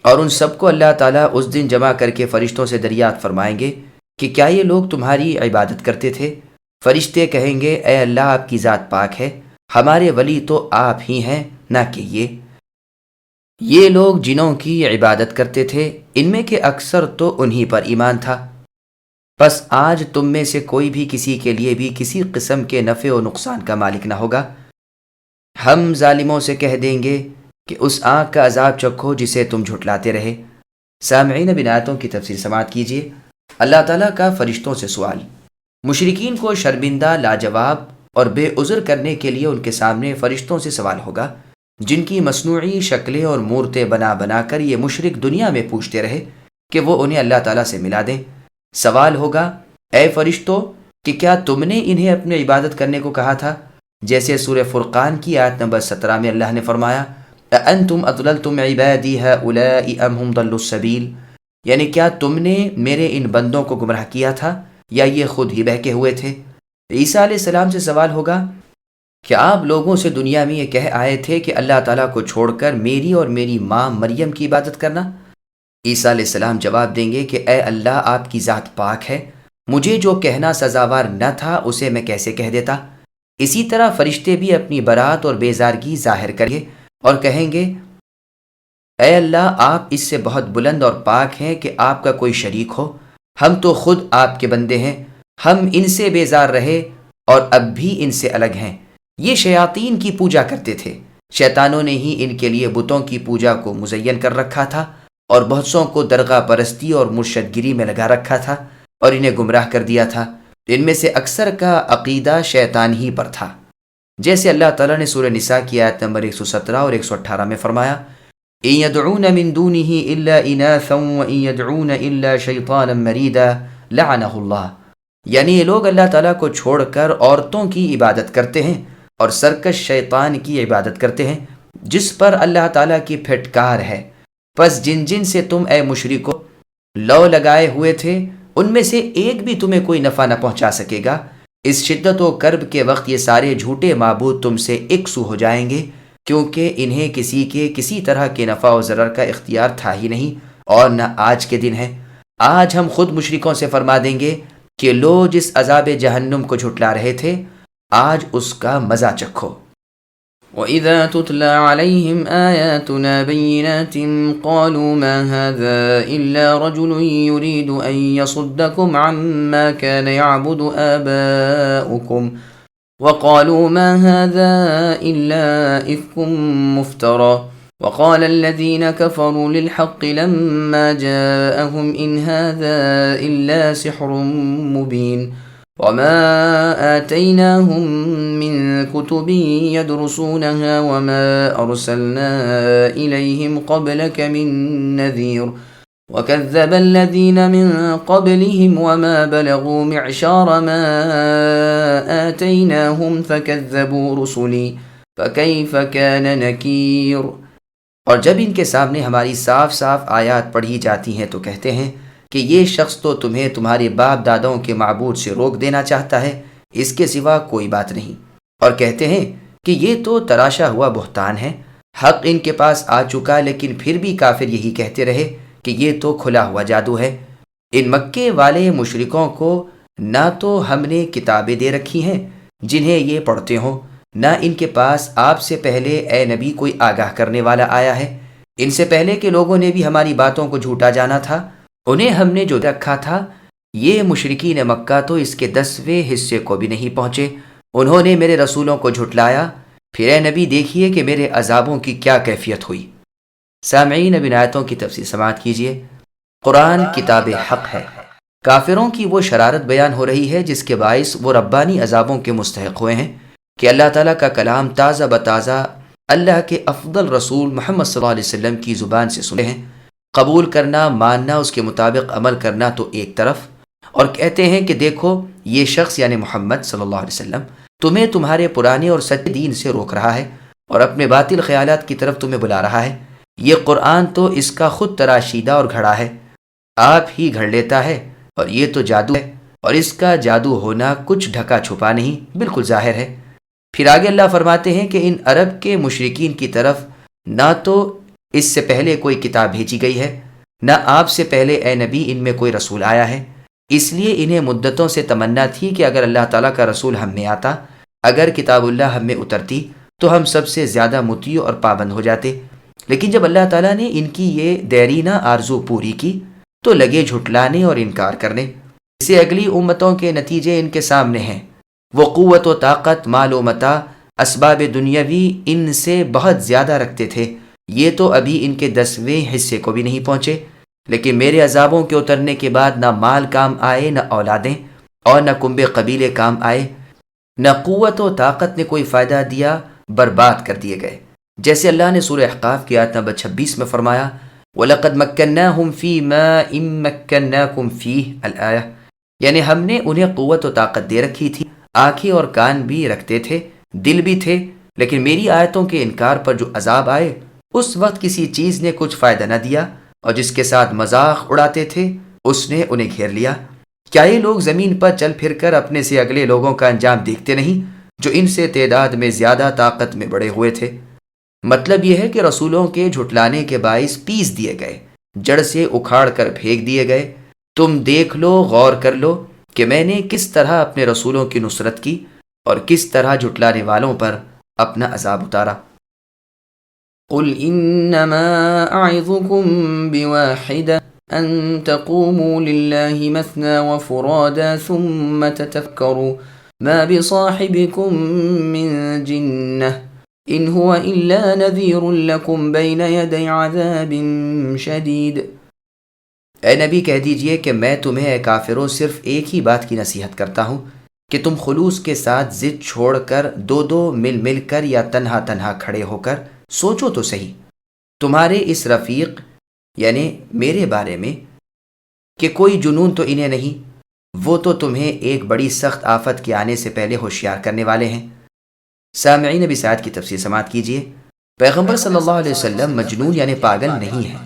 اور ان سب کو اللہ تعالیٰ اس دن جمع کر کے فرشتوں سے دریافت فرمائیں گے کہ کیا یہ لوگ تمہاری عبادت کرتے تھے؟ فرشتے کہیں گے، اے اللہ آپ کی ذات پاک ہے، ہمارے ولی تو آپ ہی ہیں، نہ کہ یہ۔ یہ لوگ جنوں کی عبادت کرتے تھے، ان میں کے اکثر تو انہی پر ایمان تھا، بس آج تم میں سے کوئی بھی کسی کے لیے بھی کسی قسم کے نفع و نقصان کا مالک نہ ہوگا۔ ہم ظالموں سے کہہ دیں گے کہ اس آگ کا عذاب چکھو جسے تم جھٹلاتے رہے۔ سامعین، اب ان آیتوں کی تفسیر سماعت کیجیے۔ اللہ تعالیٰ کا فرشتوں سے سوال۔ مشرکین کو شرمندہ، لاجواب اور بے عذر کرنے کے لیے ان کے سامنے فرشتوں سے سوال ہوگا، جن کی مصنوعی شکلیں اور مورتیں بنا بنا کر یہ مشرک دنیا میں پوچھتے رہے کہ وہ انہیں اللہ تعالیٰ سے ملا دیں۔ سوال ہوگا، اے فرشتوں، کہ کیا تم نے انہیں اپنی عبادت کرنے کو کہا تھا؟ جیسے سورہ فرقان کی آیت نمبر 17 میں اللہ نے فرمایا، اَأَنْتُمْ أَضْلَلْتُمْ عِبَادِي هَؤُلَاءِ أَمْ هُمْ ضَلُّوا السَّبِيلَ، یعنی کیا تم نے میرے ان بندوں کو گمراہ کیا تھا یا یہ خود ہی بہکے ہوئے تھے؟ عیسیٰ علیہ السلام سے سوال ہوگا، کہ آپ لوگوں سے دنیا میں یہ کہہ آئے تھے کہ اللہ تعالیٰ کو چھوڑ کر میری اور میری ماں مریم کی عبادت کرنا؟ عیسیٰ علیہ السلام جواب دیں گے کہ اے اللہ، آپ کی ذات پاک ہے، مجھے جو کہنا سزاوار نہ تھا اسے میں کیسے کہہ دیتا۔ اسی طرح فرشتے بھی اپنی برات اور بیزارگی ظاہر کریں گے اور کہیں گے، اے اللہ، آپ اس سے بہت بلند اور پاک ہیں کہ آپ کا کوئی شریک ہو، ہم تو خود آپ کے بندے ہیں، ہم ان سے بیزار رہے اور اب بھی ان سے الگ ہیں۔ یہ شیاطین کی پوجا کرتے تھے، شیطانوں نے ہی ان کے لیے بتوں کی پوجا کو مزین کر رکھا تھا اور بہت سوں کو درگاہ پرستی اور مرشد گری میں لگا رکھا تھا اور انہیں گمراہ کر دیا تھا۔ ان میں سے اکثر کا عقیدہ شیطان ہی پر تھا، جیسے اللہ تعالیٰ نے سورہ نساء کی آیت نمبر 117 اور 118 میں فرمایا، إِن يَدْعُونَ مِن دُونِهِ إِلَّا إِنَاثًا وَإِن يَدْعُونَ إِلَّا شَيْطَانًا مَرِيدًا لَعَنَهُ اللَّهُ، یعنی یہ لوگ اللہ تعالیٰ کو چھوڑ کر عورتوں کی عبادت کرتے ہیں اور سرکش شیطان کی عبادت کرتے ہیں، جس پر اللہ تعالیٰ کی پھٹکار ہے۔ پس جن جن سے تم اے مشرکو لو لگائے ہوئے تھے، ان میں سے ایک بھی تمہیں کوئی نفع نہ پہنچا سکے گا۔ اس شدت و کرب کے وقت یہ سارے جھوٹے معبود تم سے یکسو ہو جائیں گے، کیونکہ انہیں کسی کے کسی طرح کے نفع و ضرر کا اختیار تھا ہی نہیں، اور نہ آج کے دن ہے۔ آج ہم خود مشرکوں سے فرما دیں گے کہ لو جس عذاب جہنم کو جھٹلا رہے تھے، آج اس کا مزہ چکھو۔ وَإِذَا تُتْلَى عَلَيْهِمْ آيَاتُنَا بَيِّنَاتٍ قَالُوا مَا هَذَا إِلَّا رَجُلٌ يُرِيدُ أَن يَصُدَّكُمْ عَمَّا كَانَ يَعْبُدُ آبَاؤُكُمْ وَقَالُوا مَا هَذَا إِلَّا إِفْكٌ مُفْتَرًى وَقَالَ الَّذِينَ كَفَرُوا لِلْحَقِّ لَمَّا جَاءَهُمْ إِنْ هَذَا إِلَّا سِحْرٌ مُبِينٌ وَمَا آتَيْنَاهُمْ مِنْ كُتُبٍ يَدْرُسُونَهَا وَمَا أَرْسَلْنَا إِلَيْهِمْ قَبْلَكَ مِنْ نَذِيرٍ وَكَذَّبَ الَّذِينَ مِنْ قَبْلِهِمْ وَمَا بَلَغُوا مِعْشَارَ مَا آتَيْنَاهُمْ فَكَذَّبُوا رُسُلِي فَكَيْفَ كَانَ نَكِيرٌ۔ اور جب ان کے سامنے ہماری صاف صاف آیات پڑھی جاتی ہیں تو کہتے ہیں کہ یہ شخص تو تمہیں تمہارے باپ دادوں کے معبود سے روک دینا چاہتا ہے، اس کے سوا کوئی بات نہیں، اور کہتے ہیں کہ یہ تو تراشا ہوا بہتان ہے۔ حق ان کے پاس آ چکا، لیکن پھر بھی کافر یہی کہتے رہے کہ یہ تو کھلا ہوا جادو ہے۔ ان مکے والے مشرکوں کو نہ تو ہم نے کتابیں دے رکھی ہیں جنہیں یہ پڑھتے ہوں، نہ ان کے پاس آپ سے پہلے اے نبی کوئی آگاہ کرنے والا آیا ہے۔ ان سے پہلے کے لوگوں نے بھی ہماری باتوں کو جھوٹا جانا تھا، انہیں ہم نے جو رکھا تھا، یہ مشرکین مکہ تو اس کے 10ویں حصے کو بھی نہیں پہنچے۔ انہوں نے میرے رسولوں کو جھٹلایا، پھر اے نبی دیکھیے کہ میرے عذابوں کی کیا کیفیت ہوئی۔ سامعین، اب ان آیتوں کی تفسیر سماعت کیجیے۔ قرآن کتاب حق ہے، کافروں کی وہ شرارت بیان ہو رہی ہے جس کے باعث وہ ربانی عذابوں کے مستحق ہوئے ہیں کہ اللہ تعالیٰ کا کلام تازہ بتازہ اللہ کے افضل رسول محمد صلی اللہ علیہ وسلم کی زبان سے سنے ہیں۔ قبول کرنا، ماننا، اس کے مطابق عمل کرنا تو ایک طرف، اور کہتے ہیں کہ دیکھو یہ شخص یعنی محمد صلی اللہ علیہ وسلم تمہیں تمہارے پرانے اور سچے دین سے روک رہا ہے اور اپنے باطل خیالات کی طرف تمہیں بلا رہا ہے۔ یہ قرآن تو اس کا خود تراشیدہ اور گھڑا ہے، آپ ہی گھڑ لیتا ہے، اور یہ تو جادو ہے، اور اس کا جادو ہونا کچھ ڈھکا چھپا نہیں، بالکل ظاہر ہے۔ پھر آگے اللہ فرماتے ہیں کہ ان عرب کے مشرکین کی طرف نہ تو اس سے پہلے کوئی کتاب بھیجی گئی ہے، نہ آپ سے پہلے اے نبی ان میں کوئی رسول آیا ہے، اس لیے انہیں مدتوں سے تمنا تھی کہ اگر اللہ تعالیٰ کا رسول ہم میں آتا، اگر کتاب اللہ ہم میں اترتی تو ہم سب سے زیادہ مطیع اور پابند ہو جاتے۔ لیکن جب اللہ تعالیٰ نے ان کی یہ دیرینہ آرزو پوری کی تو لگے جھٹلانے اور انکار کرنے۔ اسے اگلی امتوں کے نتیجے ان کے سامنے ہیں۔ وہ قوت و طاقت، مال و متاع، اسباب دنیاوی ان سے بہت زیادہ رکھتے تھے، یہ تو ابھی ان کے 10ویں حصے کو بھی نہیں پہنچے، لیکن میرے عذابوں کے اترنے کے بعد نہ مال کام آئے، نہ اولادیں، اور نہ کنبے قبیلے کام آئے، نہ قوت و طاقت نے کوئی فائدہ دیا، برباد کر دیے گئے۔ جیسے اللہ نے سورہ احقاف کی آیت نمبر 26 میں فرمایا، وَلَقَدْ مَكَّنَّاهُمْ فِي مَا إِن مَّكَّنَّاكُمْ فِيهِ الآیہ، یعنی ہم نے انہیں قوت و طاقت دے رکھی تھی، آنکھیں اور کان بھی رکھتے تھے، دل بھی تھے، لیکن میری آیتوں کے انکار پر جو عذاب آئے اس وقت کسی چیز نے کچھ فائدہ نہ دیا، اور جس کے ساتھ مذاق اڑاتے تھے اس نے انہیں گھیر لیا۔ کیا یہ لوگ زمین پر چل پھر کر اپنے سے اگلے لوگوں کا انجام دیکھتے نہیں جو ان سے تعداد میں زیادہ، طاقت میں بڑے ہوئے تھے؟ مطلب یہ ہے کہ رسولوں کے جھٹلانے کے باعث پیس دیے گئے، جڑ سے اکھاڑ کر پھینک دیے گئے۔ تم دیکھ لو، غور کر لو کہ میں نے کس طرح اپنے رسولوں کی نصرت کی اور کس طرح جھٹلانے والوں پر اپنا عذاب اتارا۔ قل انما اعظكم بواحدة ان تقوموا لله مثنى وفرادا ثم تتفكروا ما بصاحبكم من جنة ان هو الا نذير لكم بين يدي عذاب شديد۔ اے نبی کہہ دیجئے کہ میں تمہیں اے کافروں صرف ایک ہی بات کی نصیحت کرتا ہوں کہ تم خلوص کے ساتھ ضد چھوڑ کر دو دو مل کر یا تنہا تنہا کھڑے ہو کر سوچو تو صحیح تمہارے اس رفیق یعنی میرے بارے میں کہ کوئی جنون تو انہیں نہیں، وہ تو تمہیں ایک بڑی سخت آفت کے آنے سے پہلے ہوشیار کرنے والے ہیں۔ سامعین ابی سعد کی تفسیر سماعت کیجیے۔ پیغمبر صلی اللہ علیہ وسلم مجنون یعنی پاگل نہیں ہے۔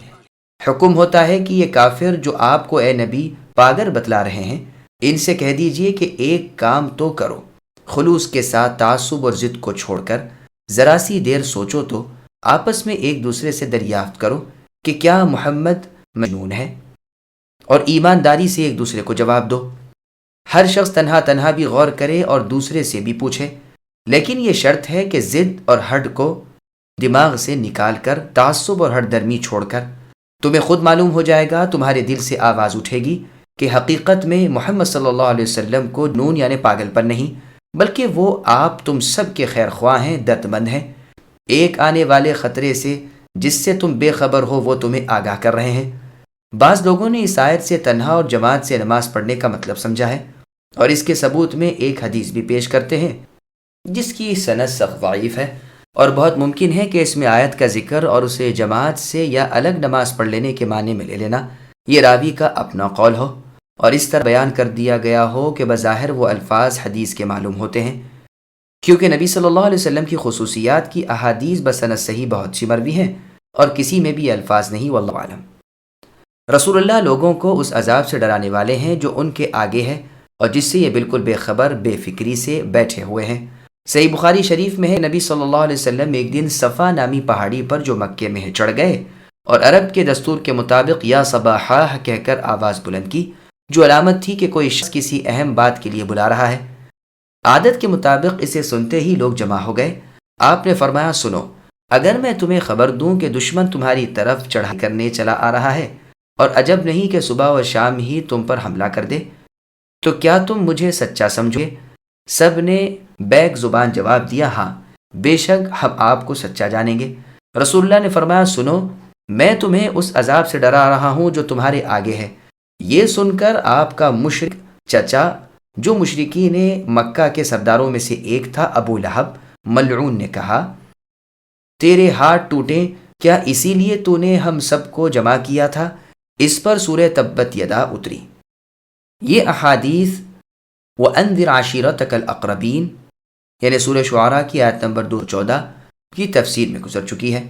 حکم ہوتا ہے کہ یہ کافر جو آپ کو اے نبی پاگل بتلا رہے ہیں، ان سے کہہ دیجئے کہ ایک کام تو کرو، خلوص کے ساتھ تعصب اور ضد کو چھوڑ کر ذرا سی دیر سوچو تو آپس میں ایک دوسرے سے دریافت کرو کہ کیا محمد مجنون ہے، اور ایمانداری سے ایک دوسرے کو جواب دو۔ ہر شخص تنہا تنہا بھی غور کرے اور دوسرے سے بھی پوچھے، لیکن یہ شرط ہے کہ ضد اور ہڈ کو دماغ سے نکال کر، تعصب اور ہٹ درمی چھوڑ کر، تمہیں خود معلوم ہو جائے گا، تمہارے دل سے آواز اٹھے گی کہ حقیقت میں محمد صلی اللہ علیہ وسلم کو جنون یعنی پاگل پر نہیں، بلکہ وہ آپ تم سب کے خیر خواہ ہیں، دردمند مند ہیں۔ ایک آنے والے خطرے سے جس سے تم بے خبر ہو وہ تمہیں آگاہ کر رہے ہیں۔ بعض لوگوں نے اس آیت سے تنہا اور جماعت سے نماز پڑھنے کا مطلب سمجھا ہے، اور اس کے ثبوت میں ایک حدیث بھی پیش کرتے ہیں جس کی سند سخت ضعیف ہے، اور بہت ممکن ہے کہ اس میں آیت کا ذکر اور اسے جماعت سے یا الگ نماز پڑھ لینے کے معنی میں لے لینا یہ راوی کا اپنا قول ہو، اور اس طرح بیان کر دیا گیا ہو کہ بظاہر وہ الفاظ حدیث کے معلوم ہوتے ہیں، کیونکہ نبی صلی اللہ علیہ وسلم کی خصوصیات کی احادیث بسند صحیح بہت سی مروی ہیں، اور کسی میں بھی الفاظ نہیں، واللہ عالم۔ رسول اللہ لوگوں کو اس عذاب سے ڈرانے والے ہیں جو ان کے آگے ہے اور جس سے یہ بالکل بے خبر، بے فکری سے بیٹھے ہوئے ہیں۔ صحیح بخاری شریف میں ہے، نبی صلی اللہ علیہ وسلم ایک دن صفا نامی پہاڑی پر جو مکے میں ہے چڑھ گئے اور عرب کے دستور کے مطابق یا صباحا کہہ کر آواز بلند کی، جو علامت تھی کہ کوئی شخص کسی اہم بات کے لیے بلا رہا ہے۔ عادت کے مطابق اسے سنتے ہی لوگ جمع ہو گئے۔ آپ نے فرمایا، سنو، اگر میں تمہیں خبر دوں کہ دشمن تمہاری طرف چڑھائی کرنے چلا آ رہا ہے اور عجب نہیں کہ صبح و شام ہی تم پر حملہ کر دے، تو کیا تم مجھے سچا سمجھو؟ سب نے بیک زبان جواب دیا، ہاں بے شک ہم آپ کو سچا جانیں گے۔ رسول اللہ نے فرمایا، سنو، میں تمہیں اس عذاب سے ڈرا رہا ہوں جو تمہارے آگے ہے۔ یہ سن کر آپ کا مشرک چچا جو مشرکین مکہ کے سرداروں میں سے ایک تھا، ابو لہب ملعون نے کہا، تیرے ہاتھ ٹوٹیں، کیا اسی لیے تو نے ہم سب کو جمع کیا تھا؟ اس پر سورہ تبت یدا اتری۔ یہ احادیث وَأَنذِرْ عَشِيرَتَكَ الْأَقْرَبِينَ یعنی سورہ شعراء کی آیت نمبر 214 کی تفسیر میں گزر چکی ہے۔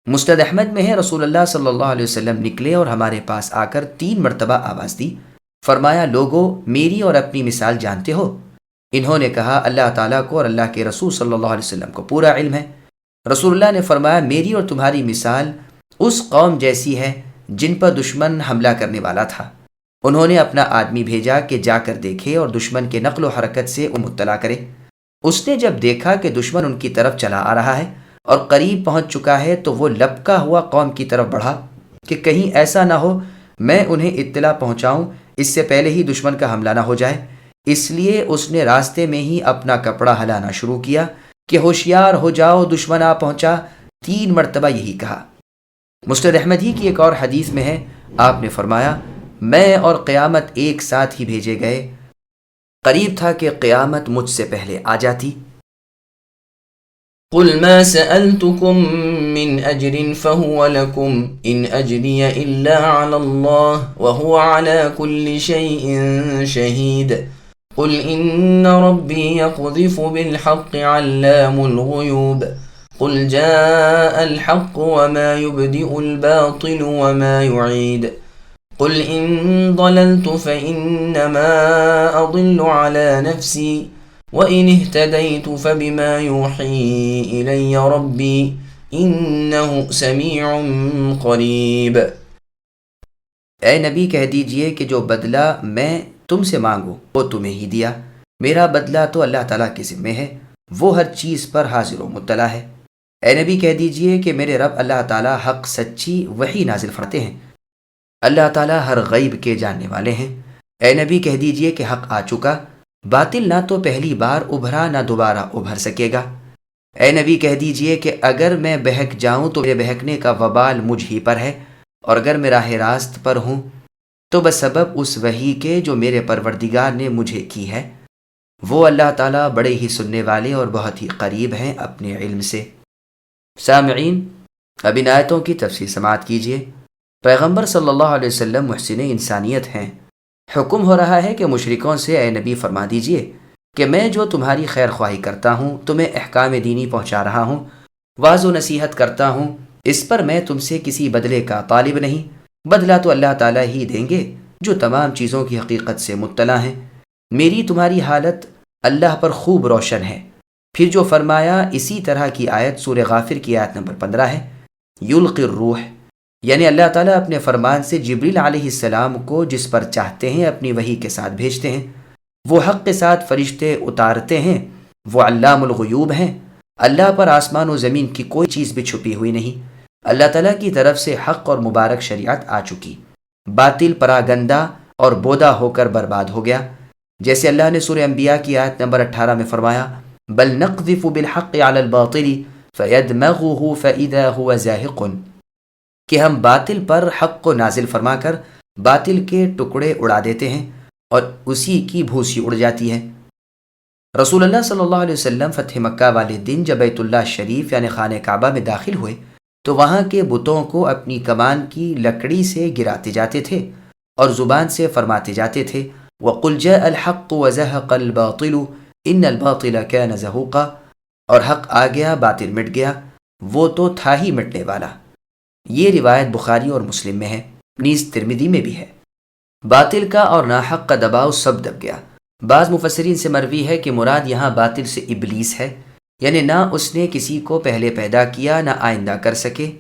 مسند احمد میں ہے، رسول اللہ صلی اللہ علیہ وسلم نکلے اور ہمارے پاس آ کر 3 مرتبہ آواز دی، فرمایا، لوگو میری اور اپنی مثال جانتے ہو؟ انہوں نے کہا، اللہ تعالیٰ کو اور اللہ کے رسول صلی اللہ علیہ وسلم کو پورا علم ہے۔ رسول اللہ نے فرمایا، میری اور تمہاری مثال اس قوم جیسی ہے جن پر دشمن حملہ کرنے والا تھا۔ انہوں نے اپنا آدمی بھیجا کہ جا کر دیکھے اور دشمن کے نقل و حرکت سے مطلع کرے۔ اس نے جب دیکھا کہ دشمن ان کی طرف چلا آ رہا ہے اور قریب پہنچ چکا ہے تو وہ لپکا ہوا قوم کی طرف بڑھا کہ کہیں ایسا نہ ہو میں انہیں اطلاع پہنچاؤں اس سے پہلے ہی دشمن کا حملہ نہ ہو جائے۔ اس لیے اس نے راستے میں ہی اپنا کپڑا ہلانا شروع کیا کہ ہوشیار ہو جاؤ دشمن آ پہنچا۔ 3 مرتبہ یہی کہا۔ مسند احمد ہی کی ایک اور حدیث میں ہے، آپ نے فرمایا میں اور قیامت ایک ساتھ ہی بھیجے گئے، قریب تھا کہ قیامت مجھ سے پہلے آ جاتی۔ قل ما سألتكم من أجر فهو لكم إن أجري إلا على الله وهو على كل شيء شهيد قل إن ربي يقذف بالحق علام الغيوب قل جاء الحق وما يبدئ الباطل وما يعيد قل إن ضللت فإنما أضل على نفسي وَإِنِ اهْتَدَيْتُ فَبِمَا يُوحِي إِلَيَّ رَبِّي إِنَّهُ سَمِيعٌ قَرِيبٌ۔ اے نبی کہہ دیجئے کہ جو بدلہ میں تم سے مانگوں وہ تمہیں ہی دیا، میرا بدلہ تو اللہ تعالیٰ کے ذمہ ہے، وہ ہر چیز پر حاضر و مطلع ہے۔ اے نبی کہہ دیجئے کہ میرے رب اللہ تعالیٰ حق سچی وحی نازل فرماتے ہیں، اللہ تعالیٰ ہر غیب کے جاننے والے ہیں۔ اے نبی کہہ دیجئے کہ حق آ چکا، باطل نہ تو پہلی بار ابھرا نہ دوبارہ ابھر سکے گا۔ اے نبی کہہ دیجئے کہ اگر میں بہک جاؤں تو میرے بہکنے کا وبال مجھ ہی پر ہے، اور اگر میں راہ راست پر ہوں تو بسبب اس وحی کے جو میرے پروردگار نے مجھے کی ہے۔ وہ اللہ تعالیٰ بڑے ہی سننے والے اور بہت ہی قریب ہیں اپنے علم سے۔ سامعین، اب ان آیتوں کی تفسیر سماعت کیجیے۔ پیغمبر صلی اللہ علیہ وسلم محسن انسانیت ہیں۔ حکم ہو رہا ہے کہ مشرکوں سے اے نبی فرما دیجئے کہ میں جو تمہاری خیر خواہی کرتا ہوں، تمہیں احکام دینی پہنچا رہا ہوں، واعظ و نصیحت کرتا ہوں، اس پر میں تم سے کسی بدلے کا طالب نہیں، بدلہ تو اللہ تعالیٰ ہی دیں گے جو تمام چیزوں کی حقیقت سے مطلع ہیں۔ میری تمہاری حالت اللہ پر خوب روشن ہے۔ پھر جو فرمایا اسی طرح کی آیت سورہ غافر کی آیت نمبر 15 ہے، یلقی الروح، یعنی اللہ تعالیٰ اپنے فرمان سے جبریل علیہ السلام کو جس پر چاہتے ہیں اپنی وحی کے ساتھ بھیجتے ہیں، وہ حق کے ساتھ فرشتے اتارتے ہیں، وہ علام الغیوب ہیں۔ اللہ پر آسمان و زمین کی کوئی چیز بھی چھپی ہوئی نہیں، اللہ تعالیٰ کی طرف سے حق اور مبارک شریعت آ چکی، باطل پراگندہ اور بودا ہو کر برباد ہو گیا۔ جیسے اللہ نے سورہ انبیاء کی آیت نمبر 18 میں فرمایا، بل نقذف بالحق علی الباطل فیدمغه فاذا هو زاہق، کہ ہم باطل پر حق کو نازل فرما کر باطل کے ٹکڑے اڑا دیتے ہیں اور اسی کی بھوسی اڑ جاتی ہے۔ رسول اللہ صلی اللہ علیہ وسلم فتح مکہ والے دن جب بیت اللہ شریف یعنی خانہ کعبہ میں داخل ہوئے تو وہاں کے بتوں کو اپنی کمان کی لکڑی سے گراتے جاتے تھے اور زبان سے فرماتے جاتے تھے، وَقُلْ جَاءَ الْحَقُّ وَزَهَقَ الْبَاطِلُ إِنَّ الْبَاطِلَ كَانَ زَهُوقًا، اور حق آ گیا باطل مٹ گیا، وہ تو تھا ہی مٹنے والا۔ یہ روایت بخاری اور مسلم میں ہے، نیز ترمذی میں بھی ہے۔ باطل کا اور ناحق کا دباؤ سب دب گیا۔ بعض مفسرین سے مروی ہے کہ مراد یہاں باطل سے ابلیس ہے، یعنی نہ اس نے کسی کو پہلے پیدا کیا، نہ آئندہ کر سکے،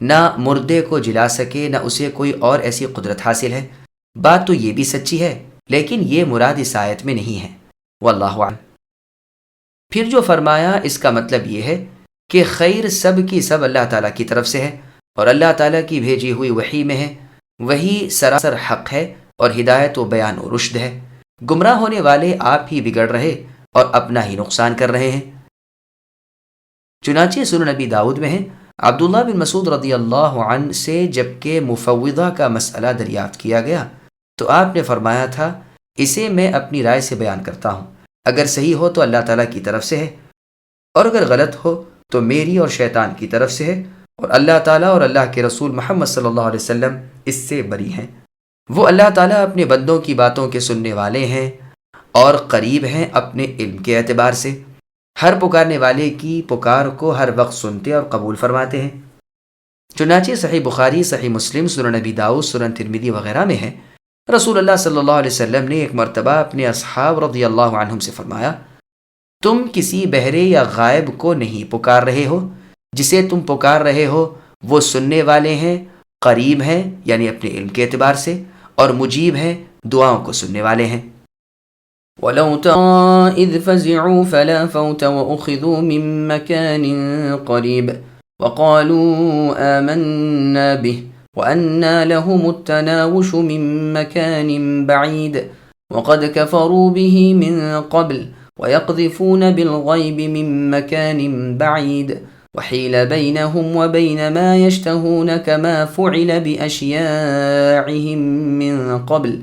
نہ مردے کو جلا سکے، نہ اسے کوئی اور ایسی قدرت حاصل ہے۔ بات تو یہ بھی سچی ہے، لیکن یہ مراد اس آیت میں نہیں ہے، واللہ اعلم۔ پھر جو فرمایا اس کا مطلب یہ ہے کہ خیر سب کی سب اللہ تعالیٰ کی طرف سے ہے اور اللہ تعالیٰ کی بھیجی ہوئی وحی میں ہے، وہی سراسر حق ہے اور ہدایت و بیان و رشد ہے۔ گمراہ ہونے والے آپ ہی بگڑ رہے اور اپنا ہی نقصان کر رہے ہیں۔ چنانچہ سنن نبی داؤد میں ہے، عبداللہ بن مسعود رضی اللہ عنہ سے جب کہ مفوضہ کا مسئلہ دریافت کیا گیا تو آپ نے فرمایا تھا، اسے میں اپنی رائے سے بیان کرتا ہوں، اگر صحیح ہو تو اللہ تعالیٰ کی طرف سے ہے، اور اگر غلط ہو تو میری اور شیطان کی طرف سے ہے، اور اللہ تعالیٰ اور اللہ کے رسول محمد صلی اللہ علیہ وسلم اس سے بری ہیں۔ وہ اللہ تعالیٰ اپنے بندوں کی باتوں کے سننے والے ہیں اور قریب ہیں اپنے علم کے اعتبار سے، ہر پکارنے والے کی پکار کو ہر وقت سنتے اور قبول فرماتے ہیں۔ چنانچہ صحیح بخاری، صحیح مسلم، سنن نبی داؤد، سنن ترمذی وغیرہ میں ہے، رسول اللہ صلی اللہ علیہ وسلم نے ایک مرتبہ اپنے اصحاب رضی اللہ عنہم سے فرمایا، تم کسی بہرے یا غائب کو نہیں پکار رہے ہو، جسے تم پکار رہے ہو وہ سننے والے ہیں، قریب ہیں یعنی اپنے علم کے اعتبار سے، اور مجیب ہیں، دعاؤں کو سننے والے ہیں۔ ولو ترى إذ فزعوا فلا فوت وأخذوا من مكان قريب وقالوا آمنا به وأنى لهم التناوش من مكان بعيد وقد كفروا به من قبل ويقذفون بالغيب من مكان بعيد وحيل بينهم وبين ما يشتهون كما فعل بأشياعهم من قبل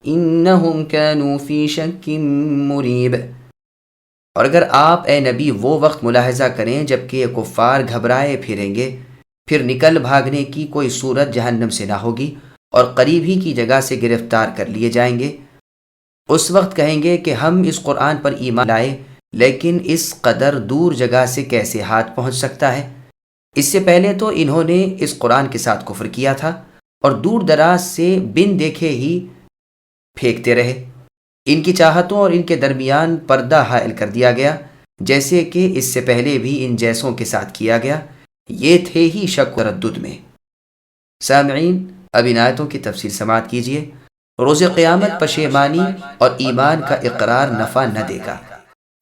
انہم كانوا فی شک مریب۔ اور اگر آپ اے نبی وہ وقت ملاحظہ کریں جبکہ یہ کفار گھبرائے پھریں گے، پھر نکل بھاگنے کی کوئی صورت جہنم سے نہ ہوگی اور قریب ہی کی جگہ سے گرفتار کر لیے جائیں گے، اس وقت کہیں گے کہ ہم اس قرآن پر ایمان لائے، لیکن اس قدر دور جگہ سے کیسے ہاتھ پہنچ سکتا ہے؟ اس سے پہلے تو انہوں نے اس قرآن کے ساتھ کفر کیا تھا اور دور دراز سے بن دیکھے ہی پھینکتے رہے۔ ان کی چاہتوں اور ان کے درمیان پردہ حائل کر دیا گیا، جیسے کہ اس سے پہلے بھی ان جیسوں کے ساتھ کیا گیا، یہ تھے ہی شک و تردد میں۔ سامعین، اب ان آیتوں کی تفسیر سماعت کیجیے۔ روز قیامت پشیمانی اور ایمان کا اقرار نفع نہ دے گا۔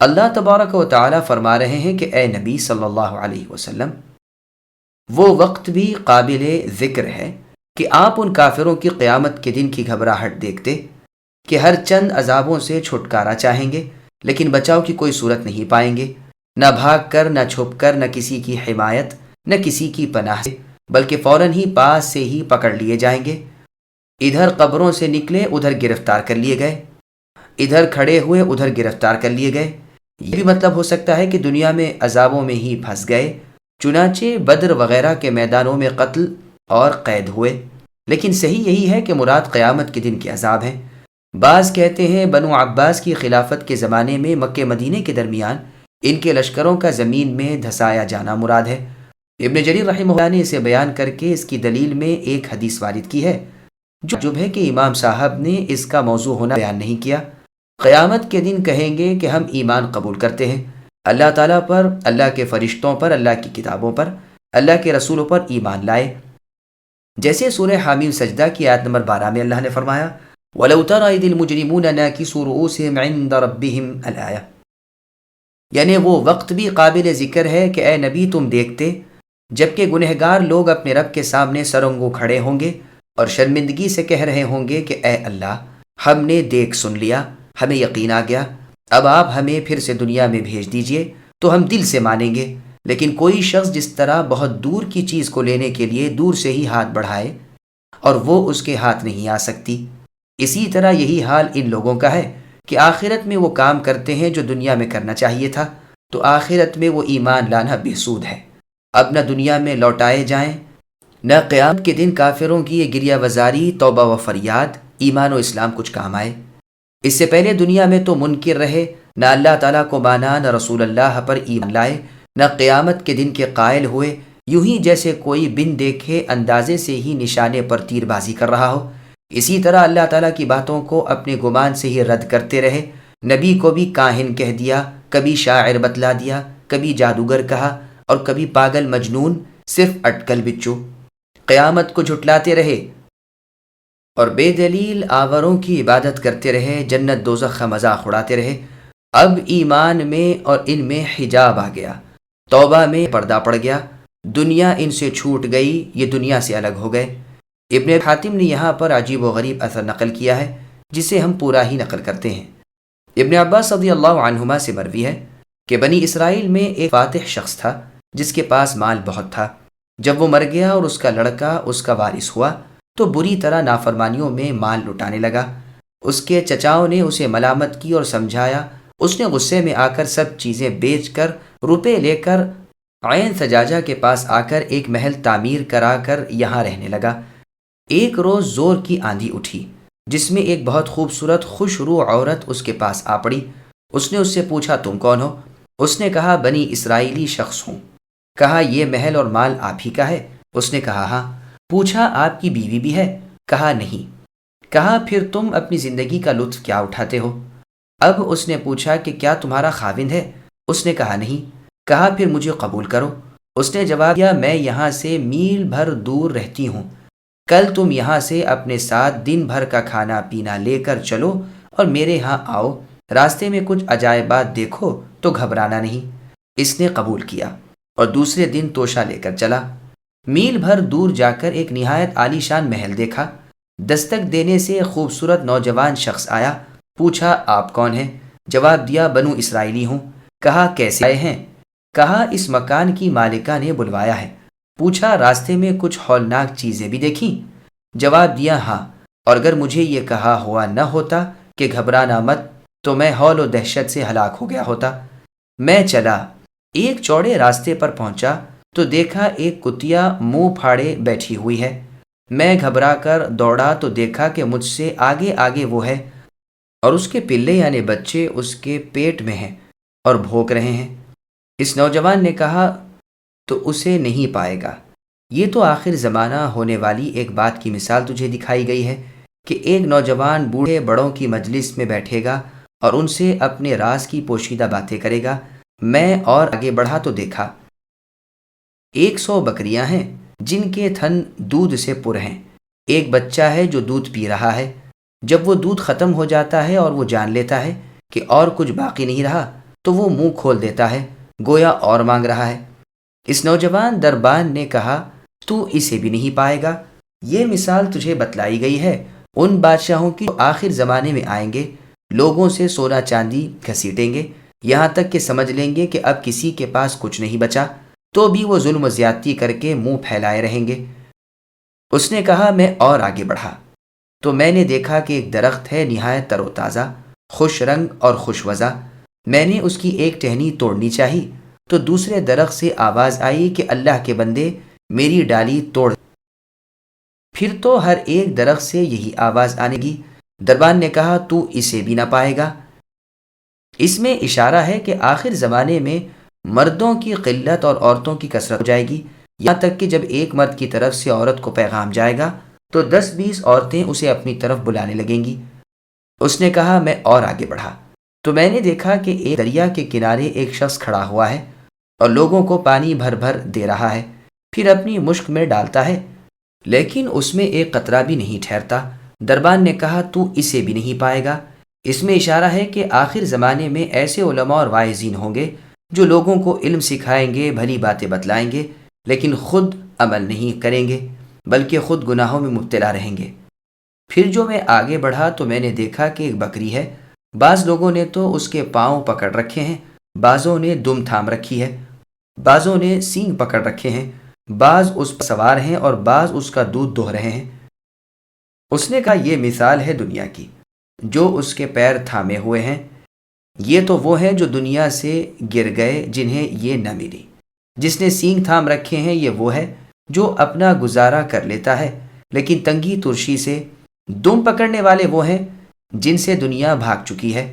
اللہ تبارک و تعالی فرما رہے ہیں کہ اے نبی صلی اللہ علیہ وسلم، وہ وقت بھی قابل ذکر ہے کہ آپ ان کافروں کی قیامت کے دن کی گھبراہٹ دیکھتے کہ ہر چند عذابوں سے چھٹکارا چاہیں گے لیکن بچاؤ کی کوئی صورت نہیں پائیں گے، نہ بھاگ کر، نہ چھپ کر، نہ کسی کی حمایت، نہ کسی کی پناہ سے، بلکہ فوراً ہی پاس سے ہی پکڑ لیے جائیں گے۔ ادھر قبروں سے نکلے ادھر گرفتار کر لیے گئے، ادھر کھڑے ہوئے ادھر گرفتار کر لیے گئے۔ یہ بھی مطلب ہو سکتا ہے کہ دنیا میں عذابوں میں ہی پھنس گئے، چنانچہ بدر وغیرہ کے میدانوں میں قتل اور قید ہوئے، لیکن صحیح یہی ہے کہ مراد قیامت کے دن کے عذاب ہیں۔ بعض کہتے ہیں بنو عباس کی خلافت کے زمانے میں مکہ مدینے کے درمیان ان کے لشکروں کا زمین میں دھسایا جانا مراد ہے۔ ابن جریر رحمہ اللہ نے اسے بیان کر کے اس کی دلیل میں ایک حدیث وارد کی ہے، جو ہے کہ امام صاحب نے اس کا موضوع ہونا بیان نہیں کیا۔ قیامت کے دن کہیں گے کہ ہم ایمان قبول کرتے ہیں، اللہ تعالیٰ پر، اللہ کے فرشتوں پر، اللہ کی کتابوں پر، اللہ کے رسولوں پر ایمان لائے۔ جیسے سورہ حامیم سجدہ کی آیت نمبر 12 میں اللہ نے فرمایا وَلَوْ تَرَى إِذِ الْمُجْرِمُونَ نَاكِسُو رُؤُوسِهِمْ عِنْدَ رَبِّهِمْ الْآيَةِ، یعنی وہ وقت بھی قابل ذکر ہے کہ اے نبی تم دیکھتے جبکہ گنہگار لوگ اپنے رب کے سامنے سرنگوں کھڑے ہوں گے اور شرمندگی سے کہہ رہے ہوں گے کہ اے اللہ، ہم نے دیکھ سن لیا، ہمیں یقین آ گیا، اب آپ ہمیں پھر سے دنیا میں بھیج دیجئے تو ہم دل سے مانیں گے۔ لیکن کوئی شخص جس طرح بہت دور کی چیز کو لینے کے لیے دور سے ہی ہاتھ بڑھائے اور وہ اس کے ہاتھ نہیں آ سکتی، اسی طرح یہی حال ان لوگوں کا ہے کہ آخرت میں وہ کام کرتے ہیں جو دنیا میں کرنا چاہیے تھا، تو آخرت میں وہ ایمان لانا بے سود ہے۔ اب نہ دنیا میں لوٹائے جائیں، نہ قیامت کے دن کافروں کی یہ گریہ وزاری، توبہ و فریاد، ایمان و اسلام کچھ کام آئے۔ اس سے پہلے دنیا میں تو منکر رہے، نہ اللہ تعالیٰ کو مانا، نہ رسول اللہ پر ایمان لائے، نہ قیامت کے دن کے قائل ہوئے، یوں ہی جیسے کوئی بن دیکھے اندازے سے ہی نشانے پر تیر بازی کر رہا ہو۔ اسی طرح اللہ تعالیٰ کی باتوں کو اپنے گمان سے ہی رد کرتے رہے، نبی کو بھی کاہن کہہ دیا، کبھی شاعر بتلا دیا، کبھی جادوگر کہا اور کبھی پاگل مجنون، صرف اٹکل بچو۔ قیامت کو جھٹلاتے رہے اور بے دلیل آوروں کی عبادت کرتے رہے، جنت دوزخ کا مذاق اڑاتے رہے۔ اب ایمان میں اور ان میں حجاب آ گیا، توبہ میں پردہ پڑ گیا، دنیا ان سے چھوٹ گئی، یہ دنیا سے الگ ہو گئے۔ ابن حاتم نے یہاں پر عجیب و غریب اثر نقل کیا ہے جسے ہم پورا ہی نقل کرتے ہیں۔ ابن عباس رضی اللہ عنہما سے مروی ہے کہ بنی اسرائیل میں ایک فاتح شخص تھا جس کے پاس مال بہت تھا۔ جب وہ مر گیا اور اس کا لڑکا اس کا وارث ہوا تو بری طرح نافرمانیوں میں مال لٹانے لگا۔ اس کے چچاؤں نے اسے ملامت کی اور سمجھایا، اس نے غصے میں آ کر سب چیزیں بیچ کر روپے لے کر عین سجاجہ کے پاس آ کر ایک محل تعمیر کرا کر یہاں رہنے لگا۔ ایک روز زور کی آندھی اٹھی جس میں ایک بہت خوبصورت خوش روح عورت اس کے پاس آ پڑی۔ اس نے اس سے پوچھا تم کون ہو؟ اس نے کہا بنی اسرائیلی شخص ہوں۔ کہا یہ محل اور مال آپ ہی کا ہے؟ اس نے کہا ہاں۔ پوچھا آپ کی بیوی بھی ہے؟ کہا نہیں۔ کہا پھر تم اپنی زندگی کا لطف کیا اٹھاتے ہو؟ اب اس نے پوچھا کہ کیا تمہارا خاوند ہے؟ اس نے کہا نہیں۔ کہا پھر مجھے قبول کرو۔ اس نے جواب دیا میں یہاں سے میل بھر دور رہتی ہوں، کل تم یہاں سے اپنے ساتھ دن بھر کا کھانا پینا لے کر چلو اور میرے ہاں آؤ، راستے میں کچھ عجائبات دیکھو تو گھبرانا نہیں۔ اس نے قبول کیا اور دوسرے دن توشہ لے کر چلا۔ میل بھر دور جا کر ایک نہایت عالی شان محل دیکھا۔ دستک دینے سے خوبصورت نوجوان شخص آیا۔ پوچھا آپ کون ہیں؟ جواب دیا بنو اسرائیلی ہوں۔ کہا کیسے آئے ہیں؟ کہا اس مکان کی مالکہ نے بلوایا ہے۔ پوچھا راستے میں کچھ ہولناک چیزیں بھی دیکھیں؟ جواب دیا ہاں، اور اگر مجھے یہ کہا ہوا نہ ہوتا کہ گھبرانا مت تو میں ہول و دہشت سے ہلاک ہو گیا ہوتا۔ میں چلا، ایک چوڑے راستے پر پہنچا تو دیکھا ایک کتیا منہ پھاڑے بیٹھی ہوئی ہے۔ میں گھبرا کر دوڑا تو دیکھا کہ مجھ سے آگے آگے وہ ہے اور اس کے پلے یعنی بچے اس کے پیٹ میں ہیں اور بھونک رہے ہیں۔ اس نوجوان نے کہا تو اسے نہیں پائے گا۔ یہ تو آخر زمانہ ہونے والی ایک بات کی مثال تجھے دکھائی گئی ہے کہ ایک نوجوان بوڑھے بڑوں کی مجلس میں بیٹھے گا اور ان سے اپنے راز کی پوشیدہ باتیں کرے گا۔ میں اور آگے بڑھا تو دیکھا 100 بکریاں ہیں جن کے تھن دودھ سے پر ہیں۔ ایک بچہ ہے جو دودھ پی رہا ہے۔ جب وہ دودھ ختم ہو جاتا ہے اور وہ جان لیتا ہے کہ اور کچھ باقی نہیں رہا تو وہ منہ کھول دیتا ہے گویا اور مانگ رہا ہے۔ اس نوجوان دربان نے کہا تو اسے بھی نہیں پائے گا۔ یہ مثال تجھے بتلائی گئی ہے ان بادشاہوں کی جو آخر زمانے میں آئیں گے، لوگوں سے سونا چاندی گھسیٹیں گے، یہاں تک کہ سمجھ لیں گے کہ اب کسی کے پاس کچھ نہیں بچا، تو بھی وہ ظلم و زیادتی کر کے منہ پھیلائے رہیں گے۔ اس نے کہا میں اور آگے بڑھا تو میں نے دیکھا کہ ایک درخت ہے نہایت تر و تازہ، خوش رنگ اور خوش وضع۔ میں نے اس کی ایک ٹہنی توڑنی چاہی تو دوسرے درخت سے آواز آئی کہ اللہ کے بندے میری ڈالی توڑ۔ پھر تو ہر ایک درخت سے یہی آواز آنے گی۔ دربان نے کہا تو اسے بھی نہ پائے گا۔ اس میں اشارہ ہے کہ آخر زمانے میں مردوں کی قلت اور عورتوں کی کثرت ہو جائے گی، یہاں تک کہ جب ایک مرد کی طرف سے عورت کو پیغام جائے گا تو 10-20 عورتیں اسے اپنی طرف بلانے لگیں گی۔ اس نے کہا میں اور آگے بڑھا تو میں نے دیکھا کہ ایک دریا کے کنارے ایک شخص کھڑا ہوا ہے اور لوگوں کو پانی بھر بھر دے رہا ہے، پھر اپنی مشک میں ڈالتا ہے لیکن اس میں ایک قطرہ بھی نہیں ٹھہرتا۔ دربان نے کہا تو اسے بھی نہیں پائے گا۔ اس میں اشارہ ہے کہ آخر زمانے میں ایسے علماء اور واعظین ہوں گے جو لوگوں کو علم سکھائیں گے، بھلی باتیں بتلائیں گے، لیکن خود عمل نہیں کریں گے بلکہ خود گناہوں میں مبتلا رہیں گے۔ پھر جو میں آگے بڑھا تو میں نے دیکھا کہ ایک بکری ہے۔ بعض لوگوں نے تو اس کے پاؤں پکڑ رکھے ہیں، بعضوں نے دم تھام رکھی ہے، بعضوں نے سینگ پکڑ رکھے ہیں، بعض اس پر سوار ہیں اور بعض اس کا دودھ دوہ رہے ہیں۔ اس نے کہا یہ مثال ہے دنیا کی، جو اس کے پیر تھامے ہوئے ہیں۔ یہ تو وہ ہیں جو دنیا سے گر گئے جنہیں یہ نہ ملی۔ جس نے سینگ تھام رکھے ہیں یہ وہ ہے جو اپنا گزارا کر لیتا ہے لیکن تنگی ترشی سے۔ دم پکڑنے والے وہ ہیں جن سے دنیا بھاگ چکی ہے۔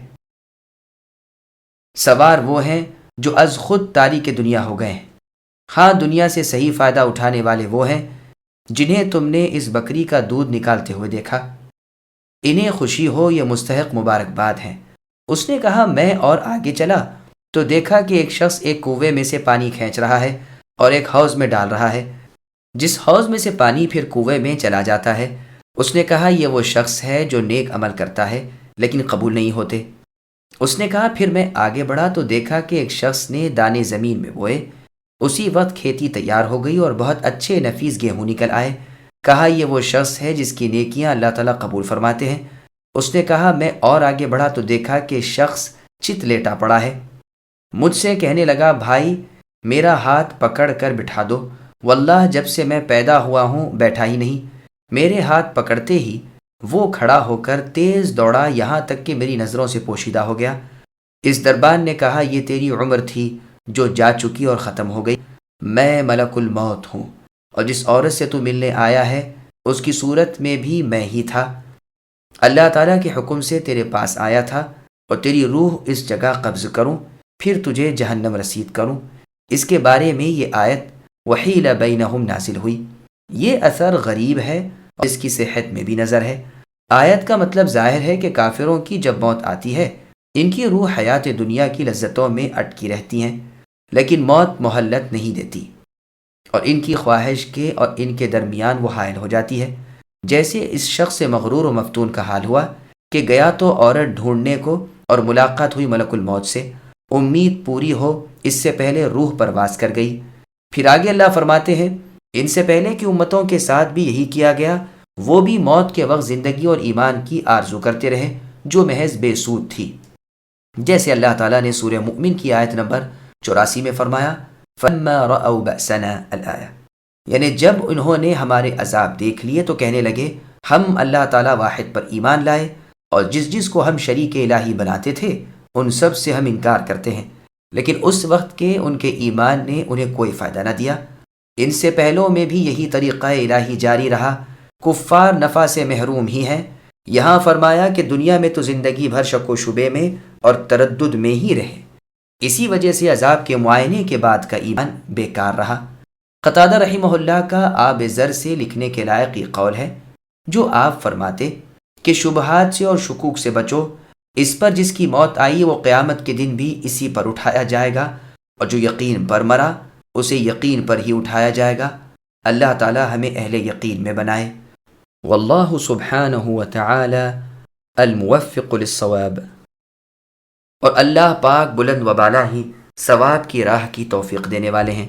سوار وہ ہیں جو از خود تاریک دنیا ہو گئے ہیں۔ ہاں دنیا سے صحیح فائدہ اٹھانے والے وہ ہیں جنہیں تم نے اس بکری کا دودھ نکالتے ہوئے دیکھا۔ انہیں خوشی ہو، یہ مستحق مبارکباد ہیں۔ اس نے کہا میں اور آگے چلا تو دیکھا کہ ایک شخص ایک کنویں میں سے پانی کھینچ رہا ہے اور ایک حوض میں ڈال رہا ہے، جس حوض میں سے پانی پھر کنویں میں چلا جاتا ہے۔ اس نے کہا یہ وہ شخص ہے جو نیک عمل کرتا ہے لیکن قبول نہیں ہوتے۔ اس نے کہا پھر میں آگے بڑھا تو دیکھا کہ ایک شخص نے دانے زمین میں بوئے، اسی وقت کھیتی تیار ہو گئی اور بہت اچھے نفیس گیہوں نکل آئے۔ کہا یہ وہ شخص ہے جس کی نیکیاں اللہ تعالیٰ قبول فرماتے ہیں۔ اس نے کہا میں اور آگے بڑھا تو دیکھا کہ شخص چت لیٹا پڑا ہے۔ مجھ سے کہنے لگا بھائی میرا ہاتھ پکڑ کر بٹھا دو، واللہ جب سے میں پیدا ہوا ہوں بیٹھا ہی نہیں۔ میرے ہاتھ پکڑتے ہی وہ کھڑا ہو کر تیز دوڑا یہاں تک کہ میری نظروں سے پوشیدہ ہو گیا۔ اس دربان نے کہا یہ تیری عمر تھی جو جا چکی اور ختم ہو گئی۔ میں ملک الموت ہوں اور جس عورت سے تو ملنے آیا ہے اس کی صورت میں بھی میں ہی تھا۔ اللہ تعالیٰ کے حکم سے تیرے پاس آیا تھا اور تیری روح اس جگہ قبض کروں پھر تجھے جہنم رسید کروں۔ اس کے بارے میں یہ آیت وحیل بینہم نازل ہوئی۔ یہ اثر غریب ہے اور اس کی صحت میں بھی نظر ہے۔ آیت کا مطلب ظاہر ہے کہ کافروں کی جب موت آتی ہے ان کی روح حیات دنیا کی لذتوں میں اٹکی رہتی ہیں لیکن موت مہلت نہیں دیتی اور ان کی خواہش کے اور ان کے درمیان وہ حائل ہو جاتی ہے، جیسے اس شخص مغرور و مفتون کا حال ہوا کہ گیا تو عورت ڈھونڈنے کو اور ملاقات ہوئی ملک الموت سے، امید پوری ہو اس سے پہلے روح پرواز کر گئی۔ پھر آگے اللہ فرماتے ہیں ان سے پہلے کی امتوں کے ساتھ بھی یہی کیا گیا، وہ بھی موت کے وقت زندگی اور ایمان کی آرزو کرتے رہے جو محض بے سود تھی، جیسے اللہ تعالیٰ نے سورہ مؤمن کی آیت نمبر 84 میں فرمایا فَلَمَّا رَأَوْا بَأْسَنَا الْآیَةَ، یعنی جب انہوں نے ہمارے عذاب دیکھ لیے تو کہنے لگے ہم اللہ تعالیٰ واحد پر ایمان لائے اور جس کو ہم شریک الہی بناتے تھے ان سب سے ہم انکار کرتے ہیں، لیکن اس وقت کے ان کے ایمان نے انہیں کوئی فائدہ نہ دیا۔ ان سے پہلوں میں بھی یہی طریقہ الہی جاری رہا، کفار نفع سے محروم ہی ہیں۔ یہاں فرمایا کہ دنیا میں تو زندگی بھر شک و شبے میں اور تردد میں ہی رہے، اسی وجہ سے عذاب کے معائنے کے بعد کا ایمان بیکار رہا۔ قتادہ رحمہ اللہ کا آب زر سے لکھنے کے لائق یہ قول ہے جو آپ فرماتے کہ شبہات سے اور شکوک سے بچو، اس پر جس کی موت آئی وہ قیامت کے دن بھی اسی پر اٹھایا جائے گا، اور جو یقین پر مرا اسے یقین پر ہی اٹھایا جائے گا۔ اللہ تعالی ہمیں اہل یقین میں بنائے۔ واللہ سبحانہ وتعالی الموفق للصواب، اور اللہ پاک بلند و بالا ہی ثواب کی راہ کی توفیق دینے والے ہیں۔